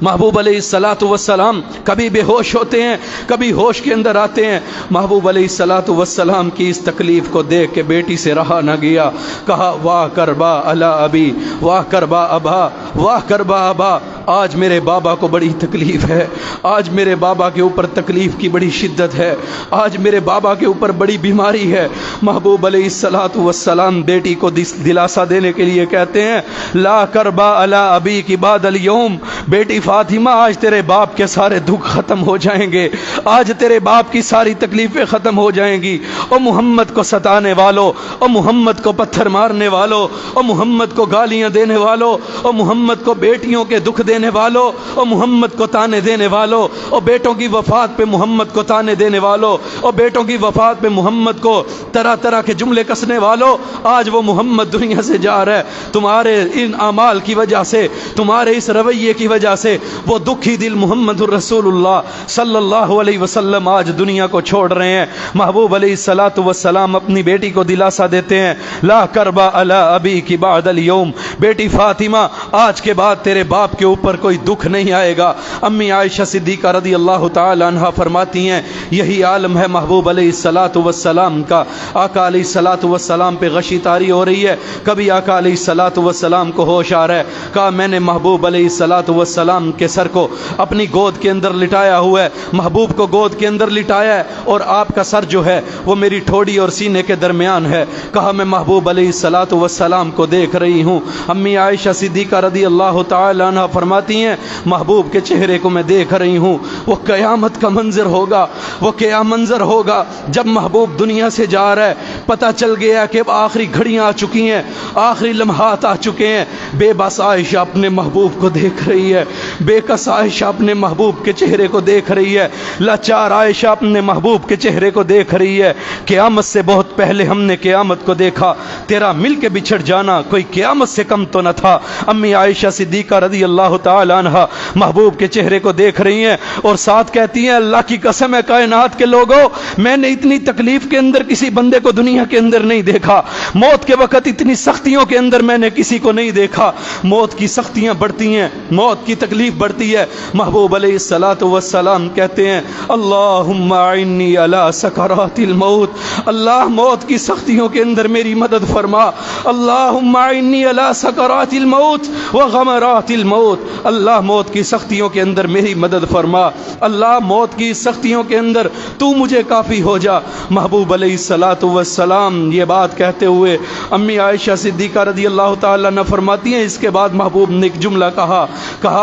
Speaker 1: محبوب علیہ الصلوۃ والسلام کبھی بے ہوش ہوتے ہیں، کبھی ہوش کے اندر آتے ہیں۔ محبوب علیہ الصلوۃ والسلام کی اس تکلیف کو دیکھ کے بیٹی سے رہا نہ گیا۔ کہا واہ کربا علی ابی، واہ کربا ابا، واہ کربا ابا، آج میرے بابا کو بڑی تکلیف ہے، آج میرے بابا کے اوپر تکلیف کی بڑی شدت ہے، آج میرے بابا کے اوپر بڑی بیماری ہے۔ محبوب علیہ الصلوۃ والسلام بیٹی کو دلاسا دینے کے لیے کہتے ہیں لا کربا علی ابی کی بعد الیوم، بیٹی فاطمہ آج تیرے باپ کے سارے دکھ ختم ہو جائیں گے، آج تیرے باپ کی ساری تکلیفیں ختم ہو جائیں گی۔ او محمد کو ستانے والو، او محمد کو پتھر مارنے والو، او محمد کو گالیاں دینے والو، او محمد کو بیٹیوں کے دکھ دینے والو، او محمد کو تانے دینے والو، او بیٹوں کی وفات پہ محمد کو تانے دینے والو، او بیٹوں کی وفات پہ محمد کو طرح طرح کے جملے کسنے والو، آج وہ محمد دنیا سے جا رہا ہے۔ تمہارے ان اعمال کی وجہ سے، تمہارے اس رویے کی وجہ سے وہ دکھی دل محمد الرسول اللہ صلی اللہ علیہ وسلم آج دنیا کو چھوڑ رہے ہیں۔ محبوب علیہ الصلوۃ والسلام اپنی بیٹی کو دلاسا دیتے ہیں لا کربا علی ابی کی بعد الیوم، بیٹی فاطمہ آج کے بعد تیرے باپ کے اوپر پر کوئی دکھ نہیں آئے گا۔ امی عائشہ صدیقہ رضی اللہ تعالی عنہ فرماتی ہیں یہی عالم ہے محبوب علیہ الصلاۃ والسلام کا۔ آقا علیہ الصلاۃ والسلام پہ غشی طاری ہو رہی ہے، کبھی آقا علیہ الصلاۃ والسلام کو ہوش آ رہا ہے، کہا میں نے محبوب علیہ الصلاۃ والسلام کے سر کو اپنی گود کے اندر لٹایا ہوا ہے، محبوب کو گود کے اندر لٹایا ہے اور آپ کا سر جو ہے وہ میری ٹھوڑی اور سینے کے درمیان ہے۔ کہا میں محبوب علیہ الصلاۃ والسلام کو دیکھ رہی ہوں۔ امی عائشہ صدیقہ رضی اللہ تعالی عنہ فرماتی ہیں محبوب کے چہرے کو میں دیکھ رہی ہوں۔ وہ قیامت کا منظر ہوگا، وہ کیا منظر ہوگا جب محبوب دنیا سے جا رہا ہے، پتہ چل گیا کہ اب آخری گھڑیاں آ چکی ہیں، آخری لمحات آ چکے ہیں۔ بے بس عائشہ اپنے محبوب کو دیکھ رہی ہے، بے کس عائشہ اپنے محبوب کے چہرے کو دیکھ رہی ہے، لاچار عائشہ اپنے محبوب کے چہرے کو دیکھ رہی ہے۔ قیامت سے بہت پہلے ہم نے قیامت کو دیکھا، تیرا مل کے بچھڑ جانا کوئی قیامت سے کم تو نہ تھا۔ امی عائشہ صدیقہ رضی اللہ تعالی عنہ محبوب کے چہرے کو دیکھ رہی ہیں اور ساتھ کہتی ہیں اللہ کی قسم ہے کائنات کے لوگوں، میں نے اتنی تکلیف کے اندر کسی بندے کو دنیا کے اندر نہیں دیکھا، موت کے وقت اتنی سختیوں کے اندر میں نے کسی کو نہیں دیکھا۔ موت کی سختیاں بڑھتی ہیں، موت کی تکلیف بڑھتی ہے۔ محبوب علیہ الصلاۃ والسلام کہتے ہیں اللہم اعنی علی سکرات الموت، اللہ موت کی سختیوں کے اندر میری مدد فرما۔ اللہم اعنی علی سکرات الموت وغمرات الموت، اللہ موت کی سختیوں کے اندر میری مدد فرما، اللہ موت کی سختیوں کے اندر تو مجھے کافی ہو جا۔ محبوب علیہ الصلاۃ والسلام یہ بات کہتے ہوئے امی عائشہ صدیقہ رضی اللہ تعالیٰ عنہ فرماتی ہیں اس کے بعد محبوب نے ایک جملہ کہا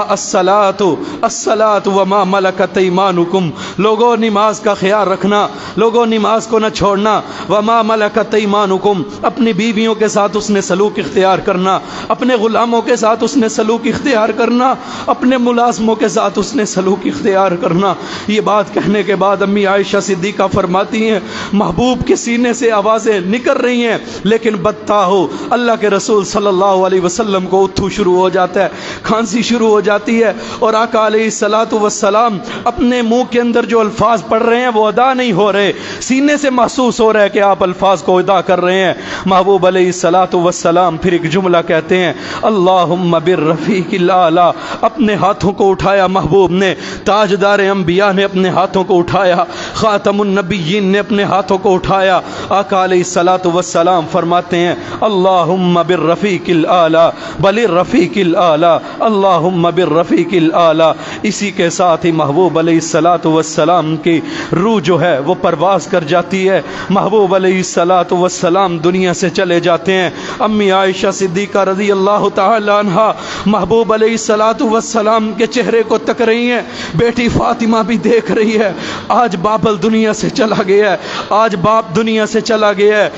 Speaker 1: الصلاۃ الصلاۃ وما ملکت ایمانکم، لوگوں نماز کا خیال رکھنا، لوگوں نماز کو نہ چھوڑنا۔ وما ملکت ایمانکم، اپنی بیویوں کے ساتھ اس نے سلوک اختیار کرنا، اپنے غلاموں کے ساتھ اس نے سلوک اختیار کرنا، اپنے ملازموں کے ساتھ اس نے سلوک اختیار کرنا۔ یہ بات کہنے کے بعد امی عائشہ صدیقہ فرماتی ہیں محبوب کے سینے سے آوازیں نکل رہی ہیں، لیکن بدتا ہو اللہ کے رسول صلی اللہ علیہ وسلم کو اتھو شروع ہو جاتا ہے، کھانسی شروع ہو جاتی ہے، اور آقا علیہ الصلاۃ والسلام اپنے منہ کے اندر جو الفاظ پڑھ رہے ہیں وہ ادا نہیں ہو رہے، سینے سے محسوس ہو رہا ہے کہ آپ الفاظ کو ادا کر رہے ہیں۔ محبوب علیہ الصلاۃ والسلام پھر ایک جملہ کہتے ہیں اللہم بالرفیق الاعلی، اپنے ہاتھوں کو اٹھایا محبوب نے، تاجدار انبیاء نے اپنے ہاتھوں کو اٹھایا، خاتم النبیین نے اپنے ہاتھوں کو اٹھایا۔ آقا علیہ الصلاۃ والسلام فرماتے ہیں اللہم بالرفیق الاعلی بالرفیق الاعلی، اللہم بالرفیق الاعلی۔ اسی کے ساتھ ہی محبوب علیہ الصلاۃ والسلام کی روح جو ہے وہ پرواز کر جاتی ہے، محبوب علیہ الصلاۃ والسلام دنیا سے چلے جاتے ہیں۔ امی عائشہ صدیقہ رضی اللہ تعالی عنہا محبوب علیہ الصلاۃ والسلام کے چہرے کو تک رہی ہیں، بیٹی فاطمہ بھی دیکھ رہی ہے آج بابل دنیا سے چلا گیا ہے، آج باپ دنیا سے چلا گیا ہے۔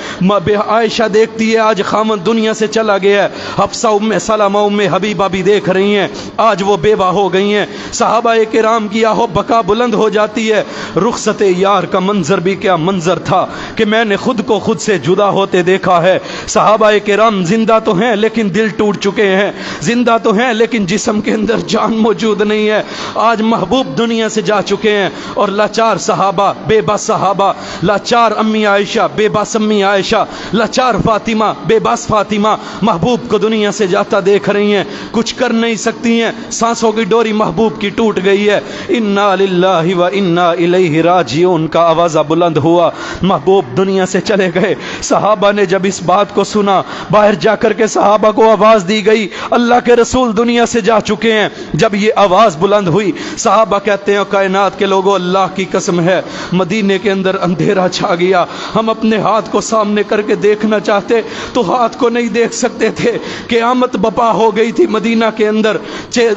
Speaker 1: عائشہ دیکھتی ہے آج خامن دنیا سے چلا گیا ہے، حفصہ ام سلمہ ام حبیبہ بھی دیکھ رہی ہیں آج وہ بیوہ ہو گئی ہیں۔ صحابہ کرام کی آہو بکا بلند ہو جاتی ہے۔ رخصت یار کا منظر بھی کیا منظر تھا کہ میں نے خود کو خود سے جدا ہوتے دیکھا ہے۔ صحابہ کرام زندہ تو ہیں لیکن دل ٹوٹ چکے ہیں، زندہ تو ہیں لیکن جسم کے اندر جان موجود نہیں ہے۔ آج محبوب دنیا سے جا چکے ہیں اور لاچار صحابہ، بے بس صحابہ، لاچار امی عائشہ، بے بس امی عائشہ، لاچار فاطمہ، بے بس فاطمہ محبوب کو دنیا سے جاتا دیکھ رہی ہیں، کچھ کر نہیں سکتی ہیں، سانسوں کی ڈوری محبوب کی ٹوٹ گئی ہے۔ انا للہ و انا الیہ راجعون کا آوازہ بلند ہوا، محبوب دنیا سے چلے گئے۔ صحابہ نے جب اس بات کو سنا، باہر جا کر کے صحابہ کو آواز دی گئی اللہ کے رسول دنیا سے جا چکے ہیں۔ جب یہ آواز بلند ہوئی صحابہ کہتے ہیں کائنات کے لوگوں اللہ کی قسم ہے مدینے کے اندر اندھیرا چھا گیا، ہم اپنے ہاتھ کو سامنے کر کے دیکھنا چاہتے تو ہاتھ کو نہیں دیکھ سکتے تھے، قیامت بپا ہو گئی تھی مدینہ کے اندر،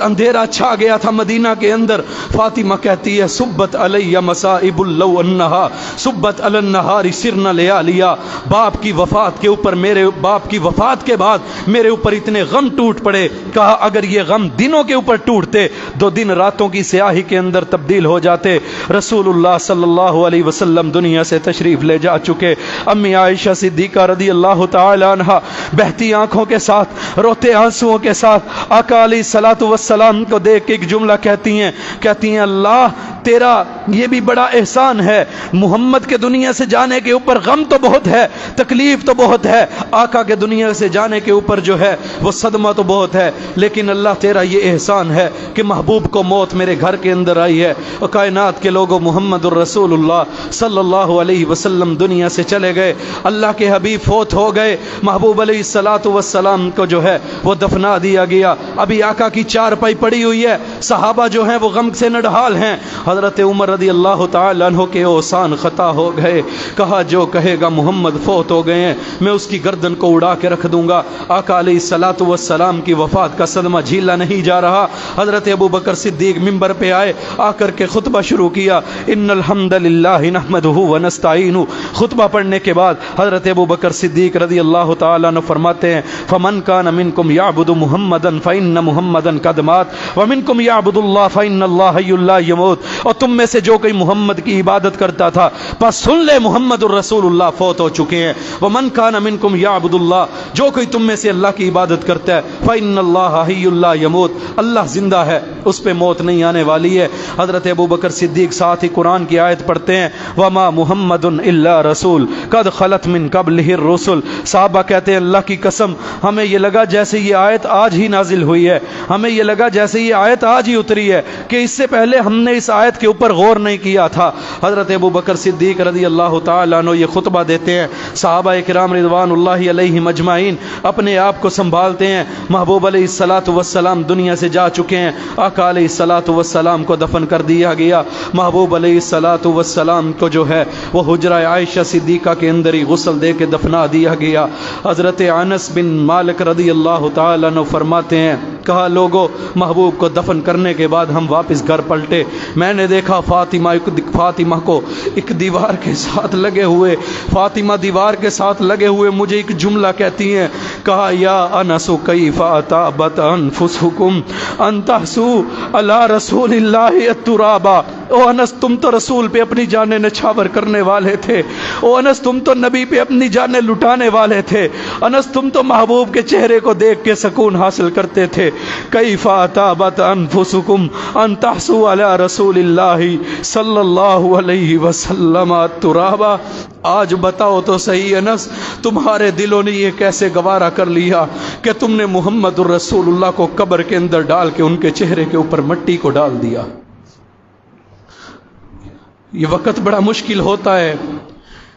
Speaker 1: اندھیرا چھا گیا تھا مدینہ کے اندر۔ فاطمہ کہتی ہے سبت علی مصائب لو انہا سبت علی النہار سرنا لیالیا، باپ کی وفات کے اوپر، میرے باپ کی وفات کے بعد میرے اوپر اتنے غم ٹوٹ پڑے، کہا اگر یہ غم دنوں کے اوپر ٹوٹتے تو دن راتوں کی سیاہی کے اندر تبدیل ہو جاتے۔ رسول اللہ صلی اللہ علیہ وسلم دنیا سے تشریف لے جا چکے۔ امی عائشہ صدیقہ رضی اللہ تعالی عنہا بہتی آنکھوں کے ساتھ، روتے آنسوؤں کے ساتھ آقا علیہ الصلاۃ والسلام کو دیکھ کے ایک جملہ کہتی ہیں اللہ تیرا یہ بھی بڑا احسان ہے، محمد کے دنیا سے جانے کے اوپر غم تو بہت ہے، تکلیف تو بہت ہے، آقا کے دنیا سے جانے کے اوپر جو ہے وہ صدمہ تو بہت ہے، لیکن اللہ تیرا یہ احسان ہے کہ محبوب کو موت میرے گھر کے اندر آئی ہے، اور کائنات کے لوگوں محمد الرسول اللہ صلی اللہ علیہ وسلم دنیا سے چلے گئے، اللہ کے حبیب فوت ہو گئے، محبوب علیہ الصلوۃ والسلام کو جو ہے وہ دفنا دیا گیا، ابھی آقا کی چارپائی پڑی ہوئی ہے، صحابہ جو ہیں وہ غم سے نڈھال ہیں، حضرت عمر رضی اللہ تعالیٰ عنہ کے اوسان خطا ہو گئے، کہا جو کہے گا محمد فوت ہو گئے ہیں میں اس کی گردن کو اڑا کے رکھ دوں گا، آقا علیہ الصلوۃ والسلام کی وفات کا صدمہ جھیلا نہیں جا رہا، حضرت ابو بکر صدیق ممبر پہ آئے، آ کر کے خطبہ شروع کیا، ان الحمد للہ نحمدہ ونستعینہ، خطبہ پڑھنے کے بعد حضرت ابو بکر صدیق رضی اللہ تعالیٰ عنہ فرماتے ہیں فمن کان منکم یعبد محمدا فإن محمدا قد مات ومنکم یعبد اللہ فإن اللہ حی لا یموت، اور تم میں سے جو کوئی محمد کی عبادت کرتا تھا پس سن لے محمد الرسول اللہ فوت ہو چکے ہیں، ومن کان منکم یعبد اللہ، جو کوئی تم میں سے اللہ کی عبادت کرتا ہے فإن اللہ حی لا یموت، اللہ زندہ ہے اس پہ موت نہیں آنے والی ہے۔ حضرت ابو بکر صدیق ساتھ ہی قرآن کی آیت پڑھتے ہیں وما محمد الا رسول قد خلت من قبلہ الرسل، صحابہ کہتے ہیں اللہ کی قسم ہمیں یہ لگا جیسے یہ آیت آج ہی نازل ہوئی ہے، ہمیں یہ لگا جیسے یہ آیت آج ہی اتری ہے کہ اس سے پہلے ہم نے اس آیت کے اوپر غور نہیں کیا تھا۔ حضرت ابو بکر صدیق رضی اللہ تعالیٰ عنہ یہ خطبہ دیتے ہیں، صحابہ کرام رضوان اللہ علیہم اجمعین اپنے آپ کو سنبھالتے ہیں، محبوب علیہ الصلوۃ والسلام دنیا سے جا چکے ہیں، آقا علیہ الصلوۃ والسلام کو دفن کر دیا گیا، محبوب علیہ الصلوۃ والسلام کو جو ہے وہ حجرہ عائشہ صدیقہ کے اندر ہی غسل دے کے دفنا دیا گیا۔ حضرت انس بن مالک رضی اللہ تعالیٰ عنہ فرماتے ہیں کہا لوگوں محبوب کو دفن کرنے کے بعد ہم واپس گھر پلٹے، میں نے دیکھا فاطمہ کو ایک دیوار کے ساتھ لگے ہوئے، فاطمہ دیوار کے ساتھ لگے ہوئے مجھے ایک جملہ کہتی ہیں، کہا یا انس کیف اطابت انفسکم ان تحسوا علی رسول اللہ الترابا، او انس تم تو رسول پہ اپنی جانیں نچھاور کرنے والے تھے، او انس تم تو نبی پہ اپنی جانیں لٹانے والے تھے، انس تم تو محبوب کے چہرے کو دیکھ کے سکون حاصل کرتے تھے، کیف اطابت انفسکم ان تحسوا علی رسول اللہ صلی اللہ علیہ وسلم الترابا، آج بتاؤ تو صحیح انس تمہارے دلوں نے یہ کیسے گوارا کر لیا کہ تم نے محمد الرسول اللہ کو قبر کے اندر ڈال کے ان کے چہرے کے اوپر مٹی کو ڈال دیا۔ یہ وقت بڑا مشکل ہوتا ہے،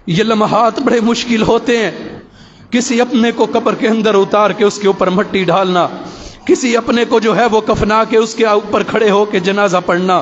Speaker 1: یہ لمحات بڑے مشکل ہوتے ہیں، کسی اپنے کو قبر کے اندر اتار کے اس کے اوپر مٹی ڈالنا، کسی اپنے کو جو ہے وہ کفنا کے اس کے اوپر کھڑے ہو کے جنازہ پڑھنا،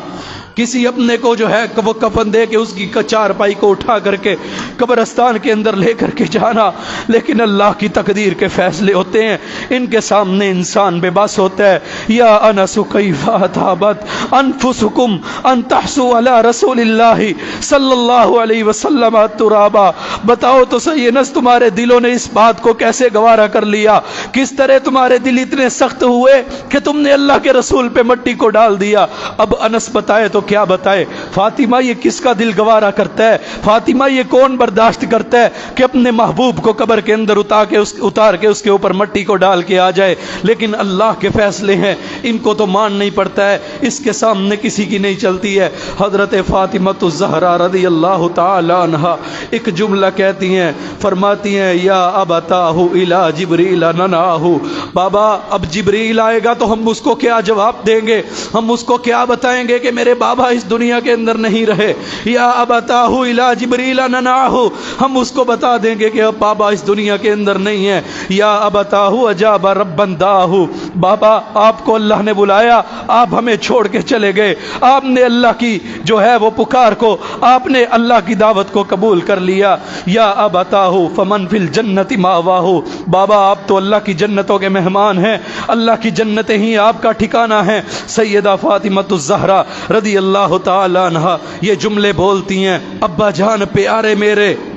Speaker 1: کسی اپنے کو جو ہے وہ کفن دے کے اس کی چارپائی کو اٹھا کر کے قبرستان کے اندر لے کر کے جانا، لیکن اللہ کی تقدیر کے فیصلے ہوتے ہیں، ان کے سامنے انسان بے بس ہوتا ہے۔ یا انس کیف اطابت انفسکم ان تحسوا علی رسول اللہ صلی اللہ علیہ وسلم الترابا، بتاؤ تو صحیح انس تمہارے دلوں نے اس بات کو کیسے گوارا کر لیا، کس طرح تمہارے دل اتنے سخت ہوئے کہ تم نے اللہ کے رسول پہ مٹی کو ڈال دیا۔ اب انس بتائے تو کیا بتائے، فاطمہ یہ کس کا دل گوارا کرتا ہے، فاطمہ یہ کون برداشت کرتا ہے کہ اپنے محبوب کو قبر کے اندر اتار کے اس کے اوپر مٹی کو ڈال کے آ جائے، لیکن اللہ کے فیصلے ہیں، ان کو تو مان نہیں پڑتا ہے، اس کے سامنے کسی کی نہیں چلتی ہے۔ حضرت فاطمہ الزہرا رضی اللہ تعالی عنہا ایک جملہ کہتی ہیں، فرماتی ہیں یا ابتاہ الی جبریل نناہ، بابا اب جبریل آئے گا تو ہم اس کو کیا جواب دیں گے، ہم اس کو کیا بتائیں گے کہ میرے بابا اس دنیا کے اندر نہیں رہے، یا ابتاہ الی جبریل نناہ، ہم اس کو بتا دیں گے کہ اب بابا اس دنیا کے اندر نہیں ہے، یا ابتاہ اجاب ربا داہ، بابا آپ کو اللہ نے بلایا، آپ ہمیں چھوڑ کے چلے گئے، آپ نے اللہ کی جو ہے وہ پکار کو، آپ نے اللہ کی دعوت کو قبول کر لیا، یا ابتاہ فمن فی الجنت ماواہ، بابا آپ تو اللہ کی جنتوں کے مہمان ہیں، اللہ کی جنتیں ہی آپ کا ٹھکانہ ہیں۔ سیدہ فاطمہ الزہرا رضی اللہ تعالی عنہا یہ جملے بولتی ہیں، ابا جان پیارے میرے،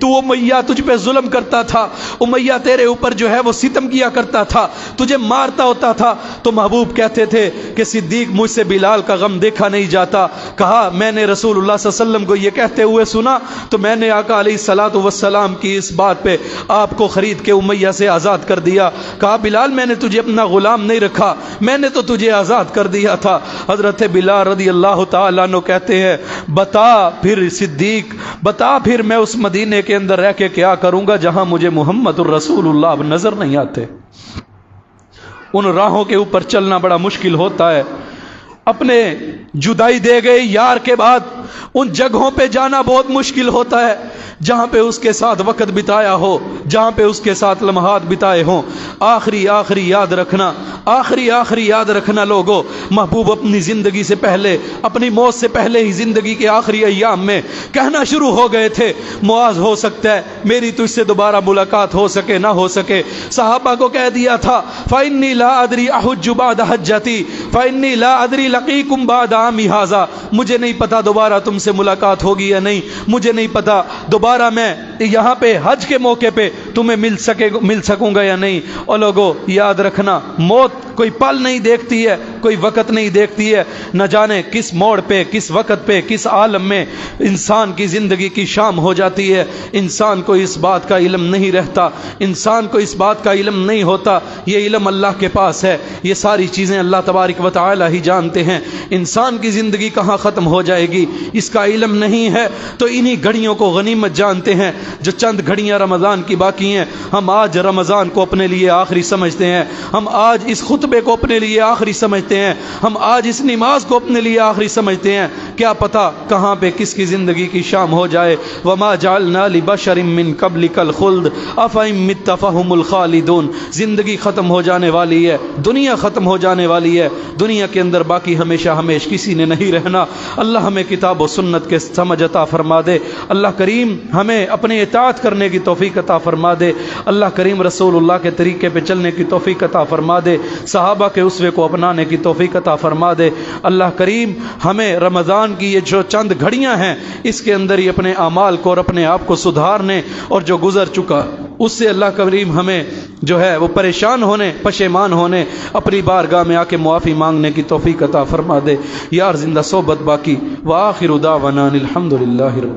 Speaker 1: تو امیہ تجھ پہ ظلم کرتا تھا، امیہ تیرے اوپر جو ہے وہ ستم کیا کرتا تھا، تجھے مارتا ہوتا تھا، تو محبوب کہتے تھے کہ صدیق مجھ سے بلال کا غم دیکھا نہیں جاتا۔ کہا میں نے رسول اللہ صلی اللہ علیہ وسلم کو یہ کہتے ہوئے سنا تو میں نے آقا علیہ الصلوۃ والسلام کی اس بات پہ آپ کو خرید کے امیہ سے آزاد کر دیا۔ کہا بلال میں نے تجھے اپنا غلام نہیں رکھا، میں نے تو تجھے آزاد کر دیا تھا۔ حضرت بلال رضی اللہ تعالیٰ عنہ کہتے ہیں بتا پھر صدیق، بتا پھر میں اس مدینے کے اندر رہ کے کیا کروں گا جہاں مجھے محمد الرسول اللہ اب نظر نہیں آتے۔ ان راہوں کے اوپر چلنا بڑا مشکل ہوتا ہے، اپنے جدائی دے گئے یار کے بعد ان جگہوں پہ جانا بہت مشکل ہوتا ہے جہاں پہ اس کے ساتھ وقت بتایا ہو، جہاں پہ اس کے ساتھ لمحات بتائے ہوں۔ آخری یاد رکھنا، آخری یاد رکھنا لوگوں، محبوب اپنی زندگی سے پہلے، اپنی موت سے پہلے ہی زندگی کے آخری ایام میں کہنا شروع ہو گئے تھے معاذ ہو سکتا ہے میری تو اس سے دوبارہ ملاقات ہو سکے نہ ہو سکے۔ صحابہ کو کہہ دیا تھا فَإِنِّي لَا أَدْرِي أَحُجُّ بَعْدَ حَجَّتِي فَإِنِّي لَا أَدْرِي لَقِيكُمْ بَعْدَ عَامِي هَذَا، مجھے نہیں پتا دوبارہ تم سے ملاقات ہوگی یا نہیں، مجھے نہیں پتا دوبارہ میں یہاں پہ حج کے موقع پہ تمہیں مل سکوں گا یا نہیں۔ اور لوگوں یاد رکھنا موت کوئی پل نہیں دیکھتی ہے، کوئی وقت نہیں دیکھتی ہے، نہ جانے کس موڑ پہ، کس وقت پہ، کس عالم میں انسان کی زندگی کی شام ہو جاتی ہے۔ انسان کو اس بات کا علم نہیں رہتا، انسان کو اس بات کا علم نہیں ہوتا، یہ علم اللہ کے پاس ہے، یہ ساری چیزیں اللہ تبارک و تعالی ہی جانتے ہیں۔ انسان کی زندگی کہاں ختم ہو جائے گی اس کا علم نہیں ہے، تو انہی گھڑیوں کو غنیمت جانتے ہیں جو چند گھڑیاں رمضان کی باقی ہیں۔ ہم آج رمضان کو اپنے لیے آخری سمجھتے ہیں، ہم آج اس خطبے کو اپنے لیے آخری سمجھتے ہیں، ہم آج اس نماز کو اپنے لیے آخری سمجھتے ہیں، کیا پتہ کہاں پہ کس کی زندگی کی شام ہو جائے۔ وما جعلنا لبشر من قبلک الخلد افإن مت فهم الخالدون، زندگی ختم ہو جانے والی ہے، دنیا ختم ہو جانے والی ہے، دنیا کے اندر باقی ہمیشہ ہمیش کسی نے نہیں رہنا۔ اللہ ہمیں کتاب و سنت کے سمجھ عطا فرما دے، اللہ کریم ہمیں اپنے اطاعت کرنے کی توفیق عطا فرما دے، اللہ کریم رسول اللہ کے طریقے پہ چلنے کی توفیق عطا فرما دے، صحابہ کے اسوے کو اپنانے کی توفیق عطا فرما دے۔ اللہ کریم ہمیں رمضان کی یہ جو چند گھڑیاں ہیں اس کے اندر ہی اپنے اعمال کو اور اپنے آپ کو سدھارنے اور جو گزر چکا اس سے اللہ کریم ہمیں جو ہے وہ پریشان ہونے، پشیمان ہونے، اپنی بارگاہ میں آ کے معافی مانگنے کی توفیق عطا فرما دے۔ یار زندہ صحبت باقی، وآخر دعوانا الحمدللہ رب